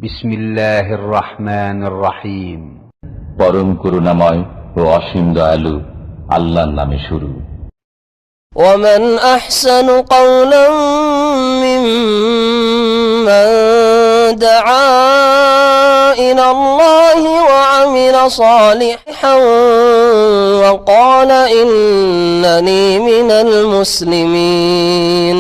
বিসমিল্লাহির রহমানির রহিম। পরম করুণাময় ও অসীম দয়ালু আল্লাহর নামে শুরু। ومن أحسن قولا ممن دعا إلى الله وعمل صالحا وقال إنني من المسلمين.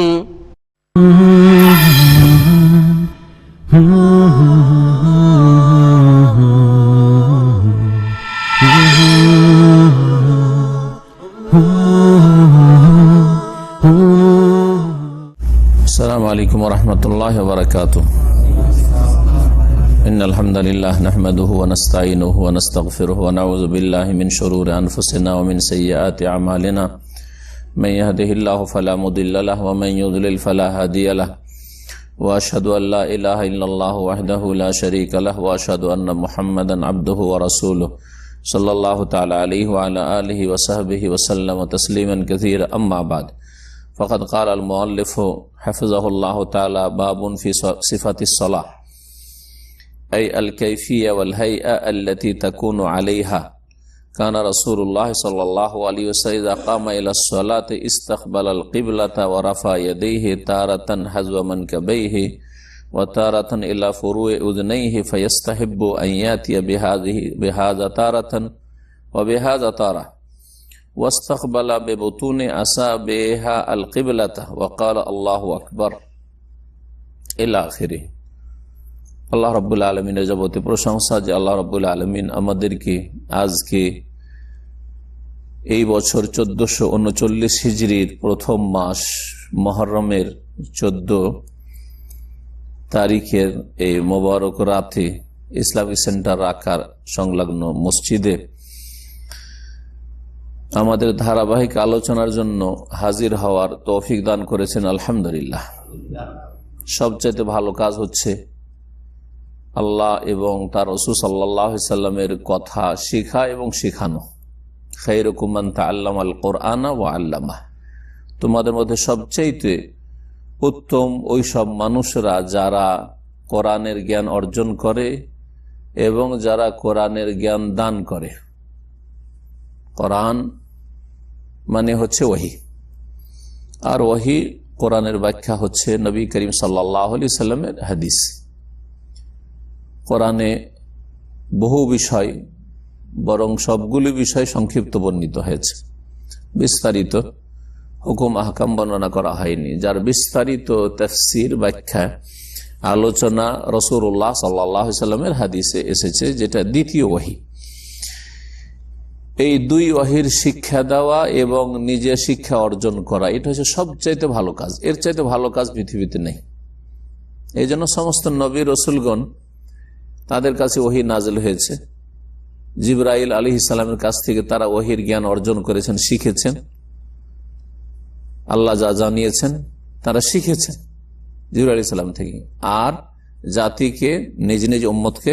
السلام عليكم ورحمة الله وبركاته. إن الحمد لله نحمده ونستعينه ونستغفره ونعوذ بالله من شرور أنفسنا ومن سيئات أعمالنا من يهده الله فلا مضل له ومن يضلل فلا هادي له وأشهد أن لا إله إلا الله وحده لا شريك له وأشهد أن محمدا عبده ورسوله صلى الله تعالى عليه وعلى آله وصحبه وسلم تسليما كثيرا. أما بعد فقد قال المؤلف حفظه الله تعالى باب في صفة الصلاة أي الكيفية والهيئة التي تكون عليها. كان رسول الله صلى الله عليه وسلم إذا قام إلى الصلاة استقبل القبلة ورفع يديه تارة حذو منكبيه وتارة إلى فروع أذنيه فيستحب أن يأتي بهذا تارة وبهذا تارة واستقبل ببطون أصابعها القبلة وقال الله أكبر إلى آخره. আল্লাহ রাব্বুল আলামিনের যাবতীয় প্রশংসা যে আল্লাহ রাব্বুল আলামিন আমাদেরকে আজকে এই বছর 1439 হিজরির প্রথম মাস মুহররমের 14 তারিখের এই মোবারক রাতে ইসলামিক সেন্টার রাখার সংলগ্ন মসজিদে আমাদের ধারাবাহিক আলোচনার জন্য হাজির হওয়ার তৌফিক দান করেছেন। আলহামদুলিল্লাহ। সবচাইতে ভালো কাজ হচ্ছে আল্লাহ এবং তার রাসূল সাল্লাল্লাহু আলাইহি সাল্লামের কথা শেখা এবং শেখানো। খায়রুকুম মান তাআল্লামাল কুরআনা ওয়া আল্লামাহ। তোমাদের মধ্যে সবচাইতে উত্তম ওই সব মানুষরা যারা কোরআনের জ্ঞান অর্জন করে এবং যারা কোরআনের জ্ঞান দান করে। কোরআন মানে হচ্ছে ওহী, আর ওহী কোরআনের ব্যাখ্যা হচ্ছে নবী করিম সাল্লাল্লাহু আলাইহি সাল্লামের হাদিস। কোরআনে বহু বিষয়, বরং সবগুলি বিষয় সংক্ষিপ্ত বর্ণিত হয়েছে, বিস্তারিত হুকুম আহকাম বর্ণনা করা হয়নি। যার বিস্তারিত তাফসীর, ব্যাখ্যা, আলোচনা রাসূলুল্লাহ সাল্লাল্লাহু আলাইহি সাল্লামের হাদিসে এসেছে, যেটা দ্বিতীয় ওহী। এই দুই ওহীর শিক্ষা দেওয়া এবং নিজে শিক্ষা অর্জন করা, এটা হচ্ছে সবচাইতে ভালো কাজ। এর চাইতে ভালো কাজ পৃথিবীতে নেই। এই জন্য সমস্ত নবী রসুলগণ তাদের কাছে ওহী নাজিল হয়েছে। জিবরাইল আলাইহিস সালামের কাছ থেকে তারা ওহীর জ্ঞান অর্জন করেছেন, শিখেছেন। আল্লাহ যা জানিয়েছেন তারা শিখেছেন জিবরাইল আলাইহিস সালাম থেকে, আর জাতিকে নিজ নিজ উম্মতকে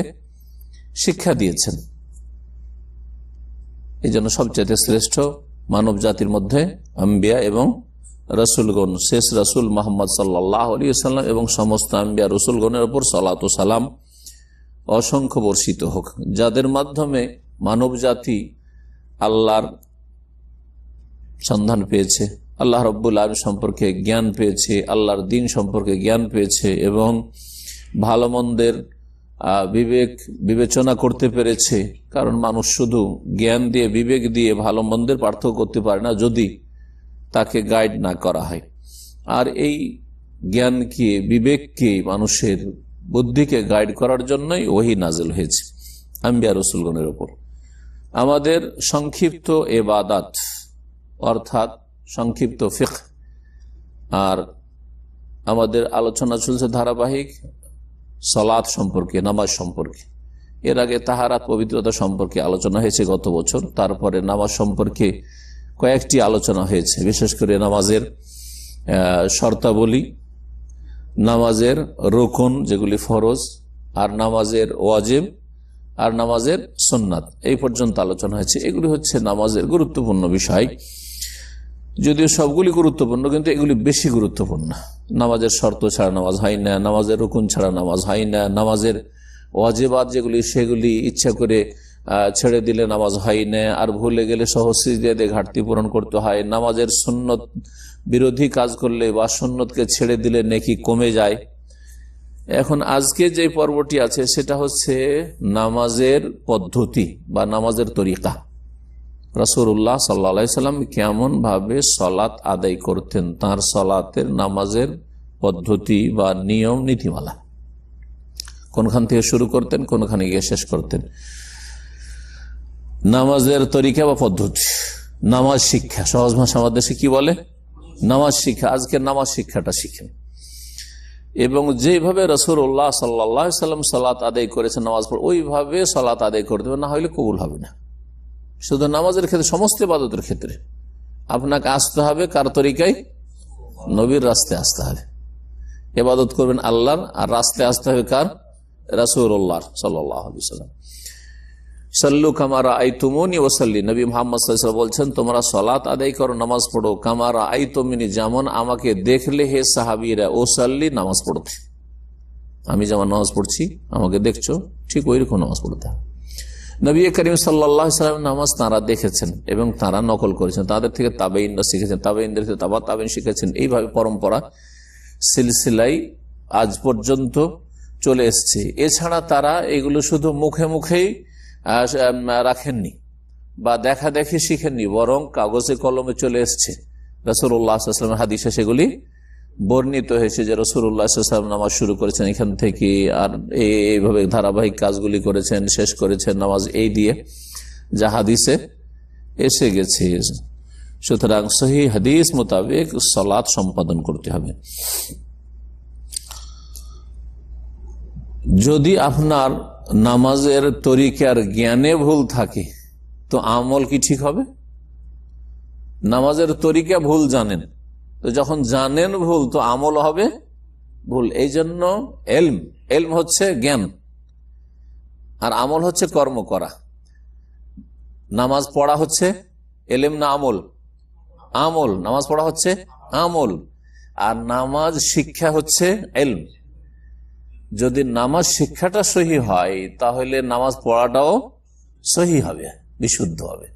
শিক্ষা দিয়েছেন। এই জন্য সবচেয়ে শ্রেষ্ঠ মানব জাতির মধ্যে আম্বিয়া এবং রসুলগণ, শেষ রসুল মুহাম্মদ সাল্লাল্লাহু আলাইহি ওয়াসাল্লাম এবং সমস্ত আম্বিয়া রসুলগণের উপর সালাত ও সালাম অসংখ্য বর্ষিত হোক, যাদের মাধ্যমে মানব জাতি আল্লাহর সন্ধান পেয়েছে, আল্লাহ রাব্বুল আলামিন সম্পর্কে জ্ঞান পেয়েছে, আল্লাহর দ্বীন সম্পর্কে জ্ঞান পেয়েছে এবং ভালো মন্দের বিবেক বিবেচনা করতে পেরেছে। কারণ মানুষ শুধু জ্ঞান দিয়ে, বিবেক দিয়ে ভালো মন্দের পার্থক্য করতে পারে না যদি তাকে গাইড না করা হয়। আর এই জ্ঞানকে, বিবেককে, মানুষের বুদ্ধিকে গাইড করার জন্যই ওহী নাজিল হয়েছে আম্বিয়া রাসূলগণের উপর। আমাদের সংক্ষিপ্ত ইবাদত অর্থাৎ সংক্ষিপ্ত ফিকহ, আর আমাদের আলোচনা চলছে ধারাবাহিক সালাত সম্পর্কে, নামাজ সম্পর্কে। এর আগে তাহারাত, পবিত্রতা সম্পর্কে আলোচনা হয়েছে গত বছর। তারপরে নামাজ সম্পর্কে কয়েকটি আলোচনা হয়েছে, বিশেষ করে নামাজের শর্তাবলী, নামাজের রুকুন যেগুলি ফরজ, আর নামাজের ওয়াজিব, আর নামাজের সুন্নাত, এই পর্যন্ত আলোচনা হয়েছে। এগুলি হচ্ছে নামাজের গুরুত্বপূর্ণ বিষয়। যদিও সবগুলি গুরুত্বপূর্ণ, কিন্তু এগুলি বেশি গুরুত্বপূর্ণ। নামাজের শর্ত ছাড়া নামাজ হয় না, নামাজের রুকুন ছাড়া নামাজ হয় না, নামাজের ওয়াজিবাত যেগুলি সেগুলি ইচ্ছা করে ছেড়ে দিলে নামাজ হয় না, আর ভুলে গেলে সহজ সিজদা দিয়ে ঘাটতি পূরণ করতে হয়। নামাজের সুন্নত বিরোধী কাজ করলে বা সুন্নতকে ছেড়ে দিলে নেকি কমে যায়। এখন আজকে যে পর্বটি আছে সেটা হচ্ছে নামাজের পদ্ধতি বা নামাজের তরিকা। রাসূলুল্লাহ সাল্লাল্লাহু আলাইহি সাল্লাম কেমন ভাবে সলাত আদায় করতেন, তার সলাতের নামাজের পদ্ধতি বা নিয়ম নীতিমালা, কোনখান থেকে শুরু করতেন, কোনখানে গিয়ে শেষ করতেন। নামাজের তরিকা বা পদ্ধতি, নামাজ শিক্ষা, সহজ ভাষা আমাদের দেশে কি বলে, নামাজ শিক্ষা। আজকে নামাজ শিক্ষাটা শিখেন এবং যেভাবে রাসূলুল্লাহ সাল্লাল্লাহু আলাইহি সাল্লাম সালাত আদায় করেছেন নামাজ পড়ে ওইভাবে সালাত আদায় করতে হবে, না হলে কবুল হবে না। শুধু নামাজের ক্ষেত্রে, সমস্ত ইবাদতের ক্ষেত্রে আপনাকে আসতে হবে কার তরিকায়, নবীর রাস্তায় আসতে হবে। ইবাদত করবেন আল্লাহর, আর রাস্তায় আসতে হবে কার, রাসূলুল্লাহ সাল্লাল্লাহু আলাইহি ওয়াসাল্লাম। সাল্লু কামা রাআইতুমুনি ওয়াসাল্লি, নবী মুহাম্মদ সাল্লাল্লাহু আলাইহি ওয়াসাল্লাম বলছেন তোমরা সালাত আদায় করো, নামাজ পড়ো, কামা রাআইতুমুনি, যেমন আমাকে দেখলে হে সাহাবীরা, ওয়াসাল্লি, নামাজ পড়তে, আমি যেমন নামাজ পড়ছি আমাকে দেখছো ঠিক ওইরকম নামাজ পড়তে হবে। নবী করিম সাল্লাল্লাহু আলাইহি ওয়াসাল্লাম নামাজ তারা দেখেছেন এবং তারা নকল করেছেন, তাদের থেকে তাবেঈনরা শিখেছেন, তাবেঈনদের থেকে তাবেঈন শিখেছেন, এইভাবে পরম্পরা সিলসিলাই আজ পর্যন্ত চলে এসছে। এছাড়া তারা এগুলো শুধু মুখে মুখেই রাখেননি বা দেখা দেখে শিখেননি, বরং কাগজে কলমে চলে এসছে। রাসূলুল্লাহ সাল্লাল্লাহু আলাইহি ওয়াসাল্লামের হাদিসে সেগুলি বর্ণিত হয়েছে যে রাসূলুল্লাহ সাল্লাল্লাহু আলাইহি ওয়াসাল্লাম নামাজ শুরু করেছেন এখান থেকে, আর এইভাবে ধারাবাহিক কাজগুলি করেছেন, শেষ করেছেন নামাজ এই দিয়ে, যা হাদিসে এসে গেছে। সুতরাং সহিহ হাদিস মোতাবেক সালাত সম্পাদন করতে হবে। যদি আপনার নামাজের তরিকার জ্ঞানে ভুল থাকে তো আমল কি ঠিক হবে? নামাজের তরিকা ভুল জানেন, তো যখন জানেন ভুল তো আমল হবে ভুল। এই জন্য এলম হচ্ছে জ্ঞান আর আমল হচ্ছে কর্ম করা। নামাজ পড়া হচ্ছে এলেম না আমল? আমল। নামাজ পড়া হচ্ছে আমল, আর নামাজ শিক্ষা হচ্ছে এলম। যদি নামাজ শিক্ষাটা সহি হয় তাহলে নামাজ পড়াটাও সহি হবে, বিশুদ্ধ হবে।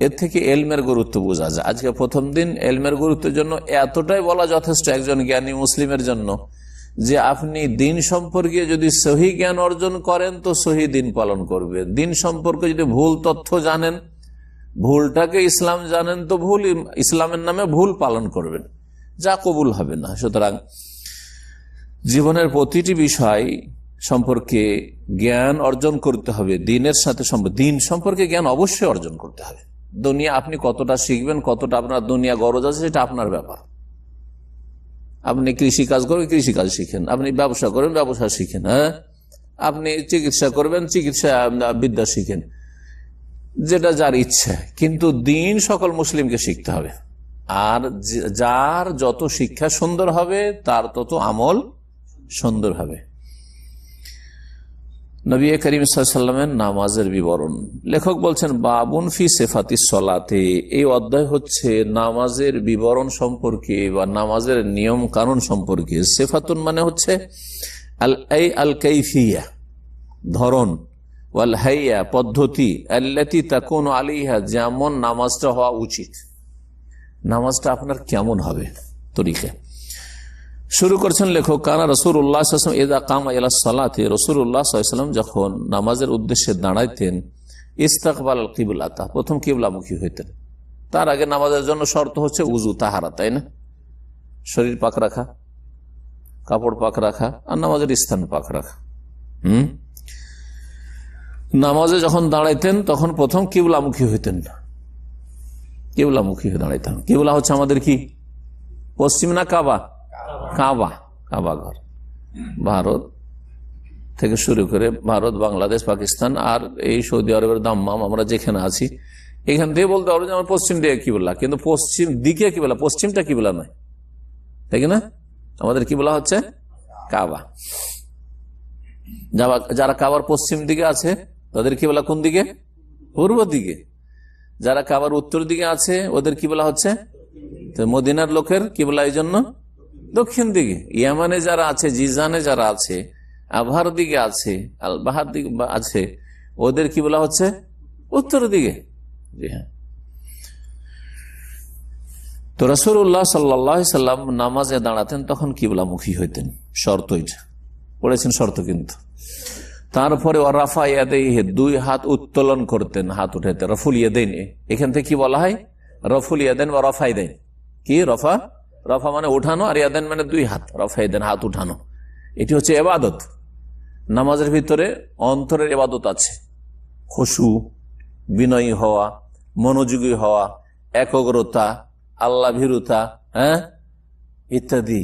এর থেকে এলমের গুরুত্ব বোঝা যায়। আজকে প্রথম দিন এলমের গুরুত্বের জন্য এতটাই বলা যথেষ্ট একজন জ্ঞানী মুসলিমের জন্য যে আপনি দিন সম্পর্কে যদি সহি জ্ঞান অর্জন করেন তো সহি দিন পালন করবেন। দিন সম্পর্কে যদি ভুল তথ্য জানেন, ভুলটাকে ইসলাম জানেন, তো ভুল ইসলামের নামে ভুল পালন করবেন, যা কবুল হবে না। সুতরাং জীবনের প্রতিটি বিষয় সম্পর্কে জ্ঞান অর্জন করতে হবে, দিনের সাথে দিন সম্পর্কে জ্ঞান অবশ্যই অর্জন করতে হবে। দুনিয়া আপনি কতটা শিখবেন, কতটা আপনার দুনিয়া গরজ আছে সেটা আপনার ব্যাপার। আপনি কৃষি কাজ করবেন, কৃষি কাজ শিখেন, আপনি ব্যবসা করবেন, ব্যবসা শিখেন, হ্যাঁ, আপনি চিকিৎসা করবেন, চিকিৎসা বিদ্যা শিখেন, যেটা যার ইচ্ছা। কিন্তু দিন সকল মুসলিমকে শিখতে হবে, আর যার যত শিক্ষা সুন্দর হবে তার তত আমল সুন্দর হবে। নবী করিম সাল্লাল্লাহু আলাইহি ওয়াসাল্লামের নামাজের বিবরণ, লেখক বলছেন বাবুন ফি সিফাতিস সালাতে, এই অধ্যায় হচ্ছে নামাজের বিবরণ সম্পর্কে বা নামাজের নিয়ম কানুন সম্পর্কে। সিফাতুন মানে হচ্ছে আল কাইফিয়া, ধরন, ওয়াল হাইয়া, পদ্ধতি, আল্লাতী তাকুনু আলাইহা, যেমন নামাজটা হওয়া উচিত, নামাজটা আপনার কেমন হবে, তরিকা। শুরু করছেন লেখক, কানা রাসূলুল্লাহ সাল্লাল্লাহু আলাইহি ওয়াসাল্লাম ইযা কামা ইলা সালাতি, রাসূলুল্লাহ সাল্লাল্লাহু আলাইহি ওয়াসাল্লাম যখন নামাজের উদ্দেশ্যে দাঁড়াইতেন, ইস্তাকবালাল কিবলাতা, প্রথম কিবলামুখী হইতেন। তার আগে নামাজের জন্য শর্ত হচ্ছে উযু, তাহারা, তাই না? শরীর পাক রাখা, কাপড় পাক রাখা, আর নামাজের স্থান পাক রাখা। নামাজে যখন দাঁড়াইতেন তখন প্রথম কিবলামুখী হইতেন, কিবলামুখী হয়ে দাঁড়াইতেন। কিবলা হচ্ছে আমাদের কি, পশ্চিম না কাবা? কাবা, কাবা ঘর। ভারত থেকে শুরু করে ভারত, বাংলাদেশ, পাকিস্তান আর এই সৌদি আরবের দাম্মাম, আমরা যেখানে আছি এখান থেকে বলতে পারবো যে আমার পশ্চিম দিকে কিবলা, কিন্তু পশ্চিম দিকে কিবলা, পশ্চিমটা কিবলা নয়, তাই না? আমাদের কিবলা হচ্ছে কাবা। যারা কাবার পশ্চিম দিকে আছে তাদের কিবলা কোন দিকে? পূর্ব দিকে। যারা কাবার উত্তর দিকে আছে ওদের কিবলা হচ্ছে, মদিনার লোকের কিবলা এই জন্য দক্ষিণ দিকে। ইয়ামানে যারা আছে, জিজানে যারা আছে, আবহার দিকে আছে, আল বাহার দিকে আছে, ওদের কি বলা হচ্ছে? উত্তর দিকে। জি হ্যাঁ। তো রাসূলুল্লাহ সাল্লাল্লাহু আলাইহি সাল্লাম নামাজে দাঁড়াতেন তখন কিবলামুখী হইতেন, শর্ত পড়েছেন শর্ত। কিন্তু তারপরে রাফা ইয়াদাইহি, দুই হাত উত্তোলন করতেন, হাত উঠাইতেন। রফুল ইয়াদাইন, এখান থেকে কি বলা হয়? রফুল ইয়াদাইন বা রফা ইয়াদাইন। কি রফা? রফা মানে উঠানো, আর ইয়াদাইন মানে দুই হাত। রফা ইয়াদাইন হাত উঠানো, এটি হচ্ছে ইবাদত। নামাজের ভিতরে অন্তরের ইবাদত আছে, খুশু, বিনয়ী হওয়া, মনোযোগী হওয়া, একগ্রতা, আল্লাহ ভীরুতা, হ্যাঁ ইত্যাদি,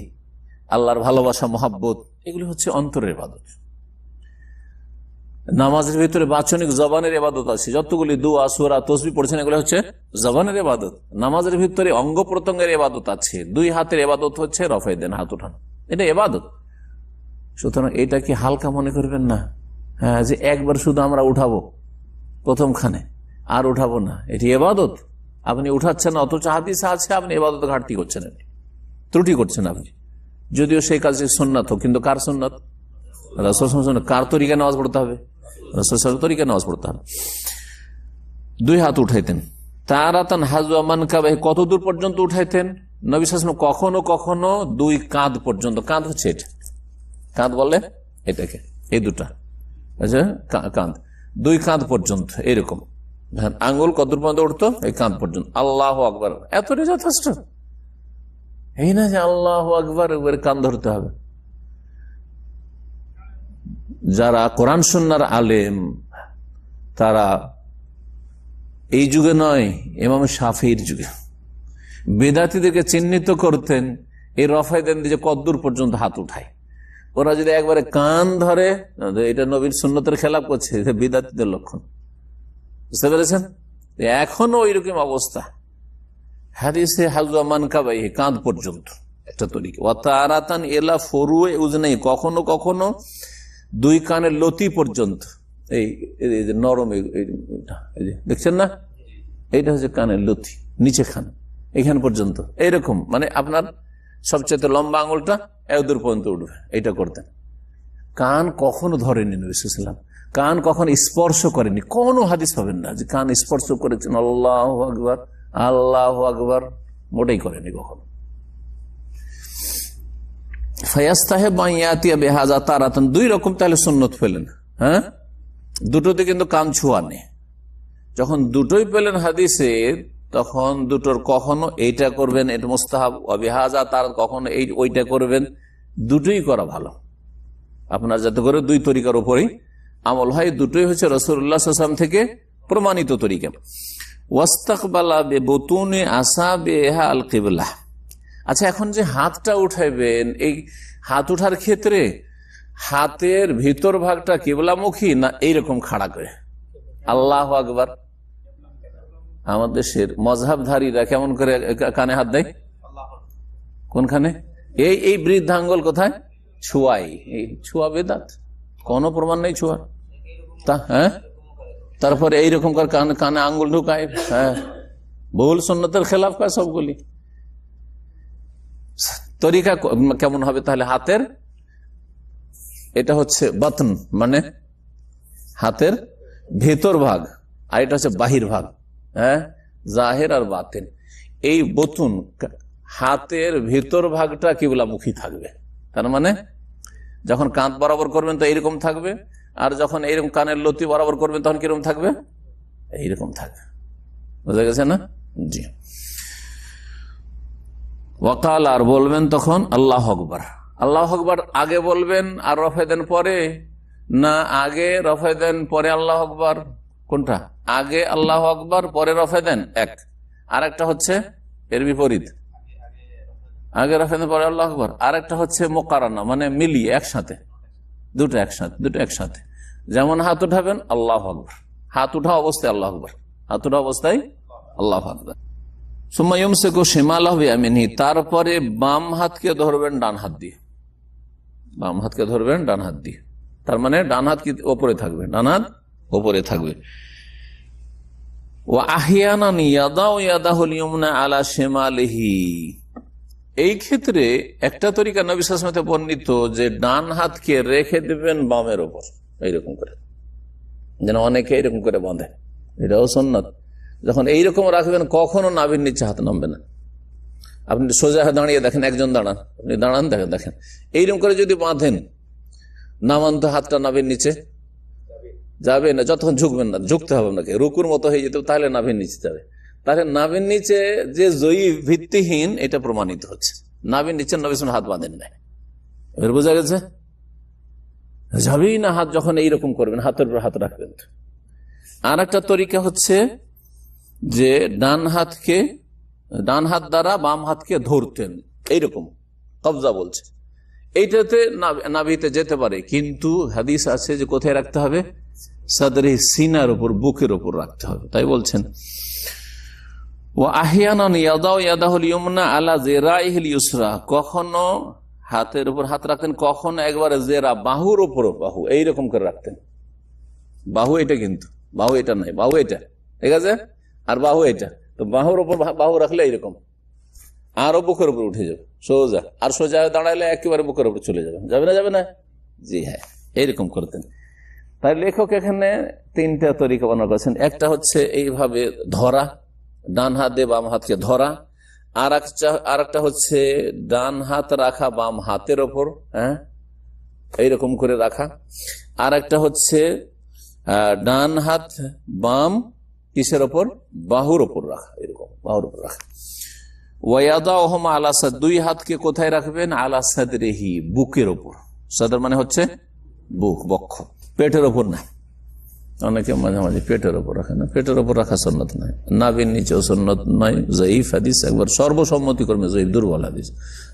আল্লাহর ভালোবাসা, মহাব্বত, এগুলি হচ্ছে অন্তরের ইবাদত। নামাজের ভিতরে বাচনিক জবানের ইবাদত আছে, যতগুলি দুআ, সূরা, তাসবিহ পড়ছেন এগুলো হচ্ছে জবানের ইবাদত। নামাজের ভিতরে অঙ্গ প্রত্যঙ্গের ইবাদত আছে, দুই হাতের ইবাদত হচ্ছে রফা ইয়াদাইন, হাত উঠানো, এটা ইবাদত। সুতরাং এটা কি হালকা মনে করবেন না, হ্যাঁ, যে একবার শুধু আমরা উঠাবো প্রথমখানে আর উঠাবো না, এটি ইবাদত। আপনি উঠাচ্ছেন না, অথচ হাদিসে আছে আপনি ইবাদত ঘাটতি করছেন, ত্রুটি করছেন আপনি। যদিও সেই কাজ সুন্নাত হোক, কিন্তু কার সুন্নাত? রাসূল সাল্লাল্লাহু আলাইহি ওয়াসাল্লাম। কার তরিকায় নামাজ পড়তে হবে? রাসূল সাল্লাল্লাহু আলাইহি ওয়াসাল্লামের তরিকায় নামাজ পড়তে হবে। দুই হাত উঠাইতেন। তারাতান হাজওয়া মানকাবাহি, কত দূর পর্যন্ত উঠাইতেন? নবী সাল্লাল্লাহু আলাইহি ওয়াসাল্লাম কখনো কখনো দুই কাঁধ পর্যন্ত। কাঁধ হচ্ছে এটা, কাঁধ বলে এটাকে, এই দুটা, আচ্ছা কাঁধ, দুই কাঁধ পর্যন্ত এরকম। আঙ্গুল কত দূর পর্যন্ত উঠতো? এই কাঁধ পর্যন্ত। আল্লাহু আকবার, এতটাই যথেষ্ট। এই না যে আল্লাহু আকবার একবারে কান ধরতে হবে। যারা কোরআন সুন্নাহর আলেম, তারা এই যুগে নয়, ইমাম শাফিঈর যুগে বেদাতীদেরকে চিহ্নিত করতেন এই রফা ইয়াদাইন দিয়ে কতদূর পর্যন্ত হাত উঠায়। ওরা যদি একবারে কান ধরে, এটা নবীর সুন্নতের খেলাফ করছে, এটা বিদাতীদের লক্ষণ। বুঝতে পেরেছেন? এখনো ওইরকম অবস্থা। হাদিসে হাজওয়া মানকাবাইহি, কাঁধ পর্যন্ত একটা তরিকা। ওয়া তারাতান ইলা ফুরুই উযনাই, কখনো কখনো দুই কানের লতি পর্যন্ত। এই নরম, দেখছেন না, এইটা হচ্ছে কানের লতি, নিচে খান, এখান পর্যন্ত এইরকম, মানে আপনার সবচেয়ে লম্বা আঙুলটা এতদূর পর্যন্ত উঠবে, এটা করতেন। কান কখনো ধরেনি নবী সাল্লাল্লাহু আলাইহি ওয়াসাল্লাম, কান কখনো স্পর্শ করেনি। কোনো হাদিস পাবেন না যে কান স্পর্শ করেছেন, আল্লাহু আকবার, আল্লাহু আকবার, মোটেই করেনি কখনো। ফায়াস্তাহিব আন ইয়াতিয়া বিহাযা তারাতান, দুই রকম তাহলে সুন্নত পেলেন, হ্যাঁ, দুটোতে কিন্তু কান ছোঁয়া নেই। যখন দুটোই পেলেন হাদিসে, তখন দুটোর কখনো এইটা করবেন, এটা মুস্তাহাব, বিহাযা তার কখনো এই ওইটা করবেন, দুটোই করা ভালো আপনার, যাতে করে দুই তরিকার উপরেই আমল হয়। দুটোই হচ্ছে রাসূলুল্লাহ সাল্লাল্লাহু আলাইহি ওয়াসাল্লাম থেকে প্রমাণিত তরিকা। ওয়াস্তাকবালা বিবুতুনি আসাবিহা আল কিবলা। আচ্ছা, এখন যে হাতটা উঠাইবেন, এই হাত উঠার ক্ষেত্রে হাতের ভিতর ভাগটা কিবলামুখী না এইরকম খাড়া করে? আল্লাহু আকবার। আমাদের দেশের মযহাবধারীরা কেমন করে কানে হাত দেয়? কোনখানে? এই বৃদ্ধাঙ্গুল কোথায়? ছোঁয়াই। এই ছোঁয়া বেদাত, কোনো প্রমাণ নেই ছোঁয়া। তা হ্যাঁ, তারপরে এইরকম করে কানে আঙ্গুল ঢুকায়, হ্যাঁ, ভুল সুন্নতের খেলাফ করে সবগুলি। তরিকা কেমন হবে তাহলে? হাতের এটা হচ্ছে বাতন, মানে হাতের ভেতর ভাগ, আর এটা হচ্ছে বাহির ভাগ, হ্যাঁ, জাহির আর বাতিন। এই বতুন, হাতের ভেতর ভাগটা কিবলামুখী থাকবে। তার মানে যখন কাঁধ বরাবর করবেন তো এইরকম থাকবে, আর যখন এইরকম কানের লতি বরাবর করবেন তখন কিরকম থাকবে? এইরকম থাকবে। বুঝা গেছে না? জি। ওয়াকাল, আর বলবেন তখন আল্লাহু আকবার। আল্লাহু আকবার আগে বলবেন আর রফা ইয়াদাইন পরে, না আগে রফা ইয়াদাইন পরে আল্লাহু আকবার? কোনটা? আগে আল্লাহু আকবার পরে রফা ইয়াদাইন এক, আর একটা হচ্ছে এর বিপরীত, আগে রফা ইয়াদাইন পরে আল্লাহু আকবার, আর একটা হচ্ছে মুকারানা, মানে মিলিয়ে একসাথে, দুটো একসাথে। যেমন হাত উঠাবেন আল্লাহু আকবার, হাত উঠা অবস্থায় আল্লাহু আকবার, হাত উঠা অবস্থায় আল্লাহু আকবার। সুম্মা ইউমসিকু শিমালাহু বিয়ামিনিহি, তারপরে বাম হাতকে ধরবেন ডান হাত দিয়ে, বাম হাতকে ধরবেন ডান হাত দিয়ে। তার মানে ডান হাত কি ওপরে থাকবে? ডান হাত ওপরে থাকবে। ওয়া আহইয়ানান ইয়াদাউ ইয়াদাহুল ইউমনা আলা শিমালিহি, এই ক্ষেত্রে একটা তরিকা নবী সাল্লাল্লাহু আলাইহি ওয়াসাল্লাম বর্ণিত যে ডান হাতকে রেখে দেবেন বামের ওপর, এইরকম করে, যেন অনেকে এরকম করে বাঁধে, এটাও সুন্নাত। যখন এইরকম রাখবেন কখনো নাভির নিচে হাত নামবে না। আপনি সোজা দাঁড়িয়ে দেখেন, একজন দাঁড়ান, আপনি দাঁড়ান দেখেন এইরকম করে যদি বাঁধেন, নামান তো হাতটা নাভির নিচে যাবে না, যতক্ষণ ঝুঁকবেন না, ঝুঁকতে হবে আপনাকে, রুকুর মতো হয়ে যেত, তাহলে নাভির নিচে যাবে। তাহলে নাভির নিচে যে জয়ী ভিত্তিহীন, এটা প্রমাণিত হচ্ছে। নাভির নিচে নবী সাল্লাল্লাহু আলাইহি ওয়াসাল্লাম হাত বাঁধেন নাই, এবার বোঝা গেছে? যাবেই না হাত, যখন এইরকম করবেন হাতের উপর হাত রাখবেন। আর একটা তরিকা হচ্ছে যে ডান হাত দ্বারা বাম হাতকে ধরতেন, এইরকম কবজা বলছে, এইটাতে নাভিতে যেতে পারে, কিন্তু হাদিস আছে যে কোথায় রাখতে হবে? সাদরে, সিনার উপর, বুকের উপর রাখতে হবে। তাই বলছেন কখনো হাতের উপর হাত রাখতেন, কখনো একবারে জেরা, বাহুর উপর বাহু এইরকম করে রাখতেন। বাহু এটা, কিন্তু বাহু এটা নাই, বাহু এটা, ঠিক আছে, আর বাহু এটা। তো বাহুর উপর বাহু রাখলে এইরকম, আরো বুকের উপর উঠে যাবে সোজা, আর সোজা দাঁড়াইলে একেবারে বুকের উপর চলে যাবে, যাবে না? জি হ্যাঁ, এইরকম করতেন। তাই লেখক এখানে তিনটা তরিকা বর্ণনা করেছেন। একটা হচ্ছে এইভাবে ধরা, ডান হাত দিয়ে বাম হাতকে ধরা। আর একটা হচ্ছে ডান হাত রাখা বাম হাতের ওপর, হ্যাঁ, এইরকম করে রাখা। আর একটা হচ্ছে ডান হাত বাম কিসের ওপর? বাহুর ওপর রাখা, এরকম বাহুর ওপর রাখা। ওয়াদাউহুমা আলা সাদ, দুই হাতকে কোথায় রাখবেন? আলা সাদরিহি, বুকের ওপর। সাদর মানে হচ্ছে বুক, বক্ষ, পেটের ওপর না। অনেকে মাঝে মাঝে পেটের ওপর রাখে না, পেটের ওপর রাখা সুন্নত নয়, নাভির নিচেও সুন্নত নয়, জয়ীফ হাদিস, একবার সর্বসম্মতি করবে জয়ীফ, দুর্বল হাদিস।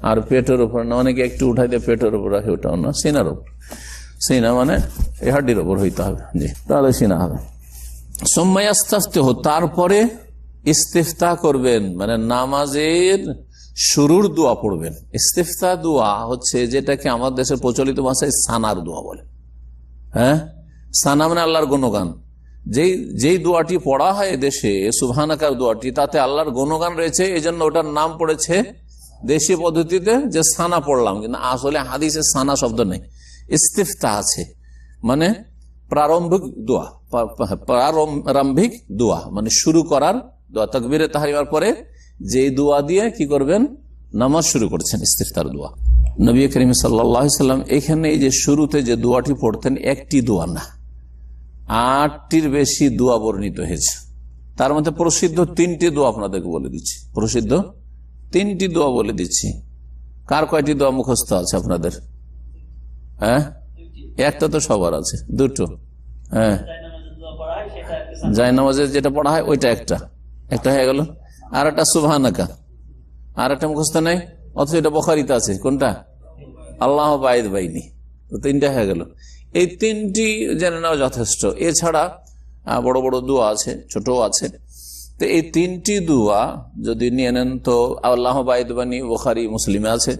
আর পেটের ওপর না, অনেকে একটু উঠাই দিয়ে পেটের ওপর রাখে, ওটাও না, সিনার ওপর। সিনা মানে এই হাড্ডির ওপর হইতে হবে, জি, তাহলে সিনা হবে। তারপরে ইস্তিফতা করবেন, মানে নামাজের শুরুর দোয়া পড়বেন। ইস্তিফতা দোয়া হচ্ছে যেটাকে আমার দেশের প্রচলিত ভাষায় সানার দোয়া বলে। হ্যাঁ, সানা মানে আল্লাহর গুণগান। যেই দোয়াটি পড়া হয় দেশে, সুবহানাকার দোয়াটি, তাতে আল্লাহর গুণগান রয়েছে, এই জন্য ওটার নাম পড়েছে দেশীয় পদ্ধতিতে যে সানা পড়লাম, কিন্তু আসলে হাদিসে সানা শব্দ নেই, ইস্তিফতা আছে, মানে প্রারম্ভিক দোয়া, প্রারম্ভিক দোয়া মানে শুরু করার দোয়া। তাকবীরে তাহরিমার পরে যে দোয়া দিয়ে কি করবেন? নামাজ শুরু করছেন, ইস্তিফতার দোয়া। নবী করিম সাল্লাল্লাহু আলাইহি সাল্লাম এখানে এই যে শুরুতে যে দোয়াটি পড়তেন, একটি দোয়া না, 8টির বেশি দোয়া বর্ণিত হয়েছে। তার মধ্যে প্রসিদ্ধ 3টি দোয়া আপনাদেরকে বলে দিচ্ছি, প্রসিদ্ধ 3টি দোয়া বলে দিচ্ছি। কার কয়টি দোয়া মুখস্থ আছে আপনাদের? হ্যাঁ, একটা তো সবার আছে, দুটো। হ্যাঁ, জায়নামাজে যেটা পড়া হয় ওইটা একটা হয়ে গেল। আর একটা সুবহানাকা, আর একটা মুখস্থ নেই, অথচ এটা বুখারীতে আছে। কোনটা? আল্লাহ বাইদ বাইনি। তো 3টা হয়ে গেল। এই 3টি জেনে নেওয়া যথেষ্ট। এছাড়া বড় বড় দোয়া আছে, ছোট আছে। তো এই 3টি দোয়া যদি নিয়ে নেন, তো আল্লাহ বাইদ বানি বুখারী, মুসলিমে আছে।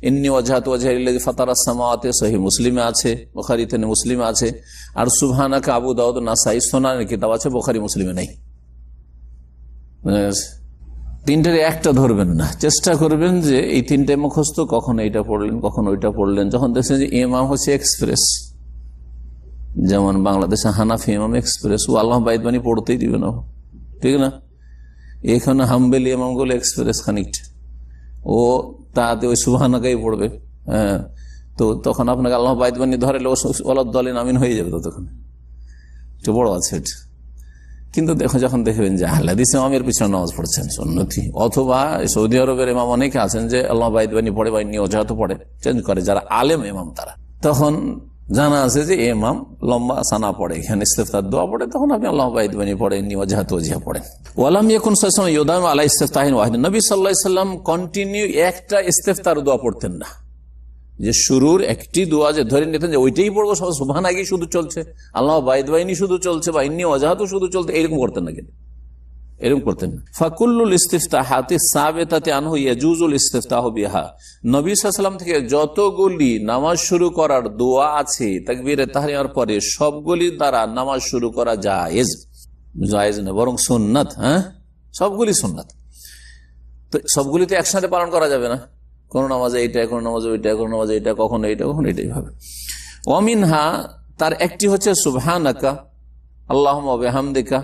ইন্নী ওয়াজহাতু ওয়াজহিয়া লিল্লাযী ফাতারাস সামাওয়াতি, সহিহ মুসলিমে আছে, বুখারীতে নেই, মুসলিমে আছে। আর সুবহানাকা আবু দাউদ, নাসাই, সুনানের কিতাব আছে, বুখারী মুসলিমে নেই। 3টার একটা ধরবেন না, চেষ্টা করবেন যে এই 3টে মুখস্থ, কখন এইটা পড়লেন, কখন ওইটা পড়লেন। যখন দেখছেন যে ইমাম হচ্ছে এক্সপ্রেস, যেমন বাংলাদেশে হানাফি ইমাম এক্সপ্রেস, ও আল্লাহ বাইদ বানি পড়তেই দিবে না, ঠিক না? এখানে হাম্বেলি ইমামগুলো এক্সপ্রেস খানিকটা, ও তাতে ওই সুবহানাকাই পড়বে। হ্যাঁ, তো তখন আপনাকে আল্লাহ বাইদ বানি ধরেলে ওয়ালাদ-দালিন আমিন হয়ে যাবে, ততক্ষণ একটু বড় আছে এটা। কিন্তু দেখো, যখন দেখবেন যে আহলে হাদিস ইমামের পিছনে নামাজ পড়ছেন সুন্নতি, অথবা সৌদি আরবের ইমাম অনেকে আছেন যে আল্লাহ বাইদ বানি পড়ে বা ইন্নী ওয়াজহাতু পড়ে, চেঞ্জ করে, যারা আলেম ইমাম তারা, তখন জানা আছে যে ইমাম লম্বা সানা পড়ে, এখানে ইস্তিফতার দোয়া পড়ে, তখন আপনি আল্লাহ বাইদ বানি পড়ে, ইন্নী ওয়াজহাতু ওয়াজহিয়া পড়েন। ওয়ালাম ইয়াকুন সাল্লাল্লাহু আলাইহি ওয়াসাল্লাম ইউদামু আলা ইস্তিফতাহিন ওয়াহিদ, নবী সাল্লাল্লাহু আলাইহি ওয়াসাল্লাম কন্টিনিউ একটা ইস্তিফতার দোয়া পড়তেন না, যে শুরুর একটি দোয়া যে ধরে নিতেন যে ওইটাই পড়বো, সব সুবহানাকি শুধু চলছে, আল্লাহ বাইদ বাইনি শুধু চলছে, বা ইন্নী ওয়াজহাতু শুধু চলছে, এরকম করতেন না। কিন্তু এরকম করতেন না। ফাকুল্লুল ইস্তিফতাহাতি সাবিতাতি আনহু ইয়াজুজুল ইস্তিফতাহু বিহা, নবী সাল্লাল্লাহু আলাইহি ওয়াসাল্লাম থেকে যতগুলি নামাজ শুরু করার দোয়া আছে তাকবীরে তাহরিমার পরে, সবগুলি দ্বারা নামাজ শুরু করা জায়েজ, জায়েজ না বরং সুন্নাত। হ্যাঁ, সবগুলি সুন্নাত। তো সবগুলি তো একসাথে পালন করা যাবে না, কোন নামাজে এইটা, কোন নামাজে ওইটা, কোন নামাজে এটা, কখনো এইটা, কখনো এইটাই ভাবে। ওয়ামিনহা, তার একটি হচ্ছে সুবহানাকা আল্লাহুম্মা ওয়া বিহামদিকা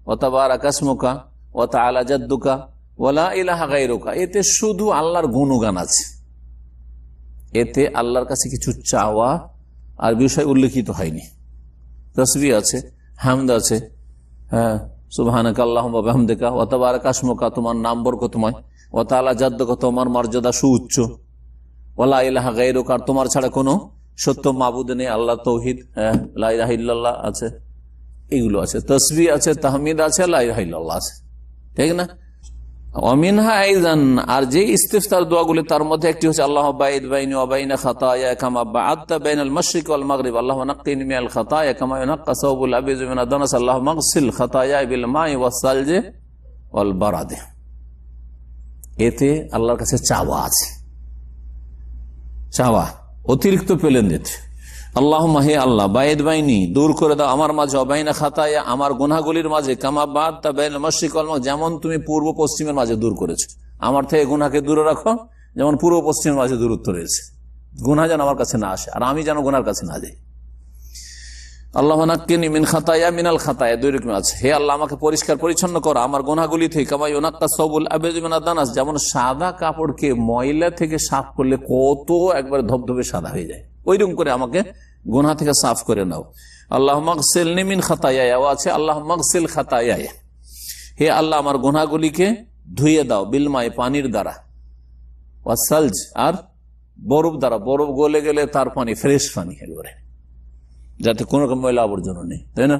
ওয়া তাবারাকা ইসমুকা ওয়া তাআলা জাদ্দুকা ওয়া লা ইলাহা গায়রুকা। এতে শুধু আল্লাহর গুণগান আছে, এতে আল্লাহর কাছে কিছু চাওয়া আর বিষয় উল্লেখিত হয়নি। তাসবিহ আছে, হামদ আছে, হ্যাঁ, সুবহানাকা আল্লাহুম্মা ওয়া বিহামদিকা ওয়া তাবারাকা ইসমুকা, তোমার নাম বরকতময়, ওয়া তাআলা জাদ্দুকা, তোমার মর্যাদা সুউচ্চ, ওয়া লা ইলাহা গায়রুকা, তোমার ছাড়া কোনো সত্য মাবুদ নেই, আল্লাহ তৌহিদ, হ্যাঁ, লা ইলাহা ইল্লাল্লাহ আছে, এগুলো আছে। তাসবিহ আছে, তাহমিদ আছে, লা ইলাহা ইল্লাল্লাহ আছে, ঠিক না? ওয়ামিনহা আইযান, আর যে ইস্তিফতার দোয়াগুলি তার মধ্যে একটি হচ্ছে আল্লাহুম্মা বাইদ বাইনি ওয়া বাইনা খাতায়া কামা বা'আদতা বাইনাল মাশরিক ওয়াল মাগরিব, আল্লাহুম্মা নাক্কিনি মিনাল খাতায়া কামা ইউনাক্কা সাওবুল আবিজ মিনাদ দানাস, আল্লাহুম্মা ইগসিল খাতায়া বিল মাই ওয়াস সালজি ওয়াল বারাদ। এতে আল্লাহর কাছে চাওয়া আছে, চাওয়া অতিরিক্ত পেলেন দিতে। আল্লাহুম্মা, হে আল্লাহ, বাইদ বাইনি, দূর করে দাও আমার মাঝে, বাইনা খাতায়া, আমার গুনাহগুলির মাঝে, কামা বা'আদতা বাইনাল মাশরিক ওয়াল মাগরিব, যেমন তুমি পূর্ব পশ্চিমের মাঝে দূর করেছো, আমার থেকে গুনাহকে দূরে রাখো, যেমন পূর্ব পশ্চিমের মাঝে দূরত্ব রয়েছে, গুনাহ যেন আমার কাছে না আসে আর আমি যেন গুনার কাছে না যাই। আল্লাহুম্মা নাক্কিনি মিন খাতায়া মিনাল খাতায়া, দুই রকম আছে। হে আল্লাহ, আমাকে পরিষ্কার পরিচ্ছন্ন করো আমার গুনাহগুলি থেকে, কামা ইউনাক্কা সাওবুল আবিজ মিনাদ দানাস, যেমন সাদা কাপড়কে ময়লা থেকে সাফ করলে কত একবার ধবধবে সাদা হয়ে যায়, ওইরকম করে আমাকে গুনাহ থেকে সাফ করে নাও। আল্লাহুম্মা ইগসিলনি মিন খাতায়া, ও আছে আল্লাহুম্মা ইগসিল খাতায়া, হে আল্লাহ আমার গুনাহগুলিকে ধুইয়ে দাও, বিল মাই, পানির দ্বারা, ওয়াস সালজ, আর বরফ দ্বারা, বরফ গলে গেলে তার পানি ফ্রেশ পানি একবারে, যাতে কোনো রকম ময়লা আবর্জনা নেই, তাই না?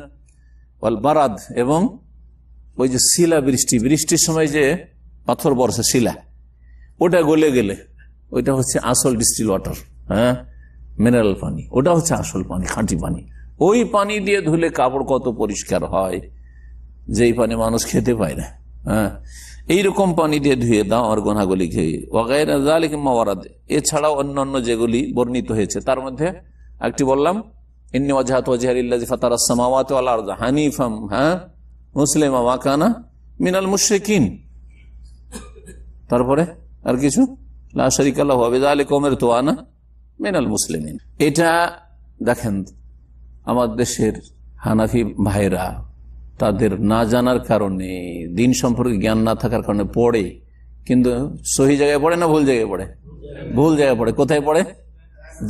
ওয়াল বারাদ, এবং ওই যে শিলা বৃষ্টি, বৃষ্টির সময় যে পাথর বর্ষা শিলা, ওটা গলে গেলে ওইটা হচ্ছে আসল ডিস্টিল ওয়াটার, হ্যাঁ, মিনারেল পানি, ওটা হচ্ছে আসল পানি, খাঁটি পানি। ওই পানি দিয়ে ধুলে কাপড় কত পরিষ্কার হয়, যেই পানি মানুষ খেতে পায় না, হ্যাঁ, এইরকম পানি দিয়ে ধুয়ে দাও আমার গুনাহগুলি খেয়ে। ওয়াগায়রা যালিকা মা ওয়ারাদ, এছাড়াও অন্যান্য যেগুলি বর্ণিত হয়েছে তার মধ্যে একটি বললাম, ইন্নী ওয়াজহাতু ওয়াজহিয়া লিল্লাযী ফাতারাস সামাওয়াতি ওয়াল আরদ হানিফাম, হ্যাঁ, মুসলিমা ওয়া কানা মিনাল মুশরিকিন। তারপরে আর কিছু, লা শারীকা লাহু ওয়া বিযালিকা উমিরতু ওয়া আনা মিনাল মুসলিমিন। এটা দেখেন, আমাদের দেশের হানাফি ভাইরা তাদের না জানার কারণে, দিন সম্পর্কে জ্ঞান না থাকার কারণে পড়ে, কিন্তু সহি জায়গায় পড়ে না ভুল জায়গায় পড়ে? ভুল জায়গায় পড়ে। কোথায় পড়ে?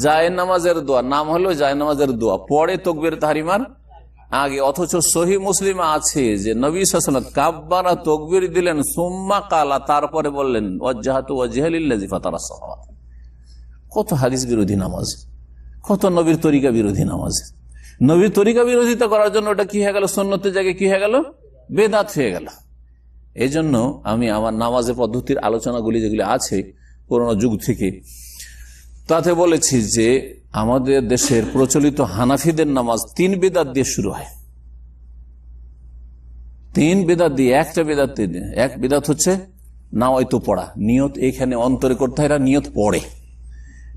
জায়নামাজের দোয়া, নাম হলো জায়নামাজের দোয়া, পড়ে তাকবীর তাহরিমার আগে, অথচ সহি মুসলিমে আছে যে নবী সাল্লাল্লাহু আলাইহি ওয়াসাল্লাম কাব্বারা তাকবীর দিলেন, সুম্মা কালা, তারপরে বললেন ওয়াজহাতু ওয়াজহিয়া লিল্লাযী ফাতারাস সামাওয়াতি। কত হাদিস বিরোধী নামাজ, কত নবীর তরিকা বিরোধী নামাজ। নবীর তরিকা বিরোধিতা করার জন্য ওটা কি হয়ে গেল? সুন্নতের জায়গায় কি হয়ে গেল? বেদাত হয়ে গেল। এই জন্য আমি আমার নামাজের পদ্ধতির আলোচনাগুলি যেগুলি আছে পুরোনো যুগ থেকে, তাতে বলেছি যে আমাদের দেশের প্রচলিত হানাফিদের নামাজ 3 বেদাত দিয়ে শুরু হয়। 3 বেদাত দিয়ে, একটা বেদাত দিয়ে, এক বেদাত হচ্ছে নাওয়াইতু পড়া, নিয়ত এখানে অন্তরে করতে হয়, এরা নিয়ত পড়ে।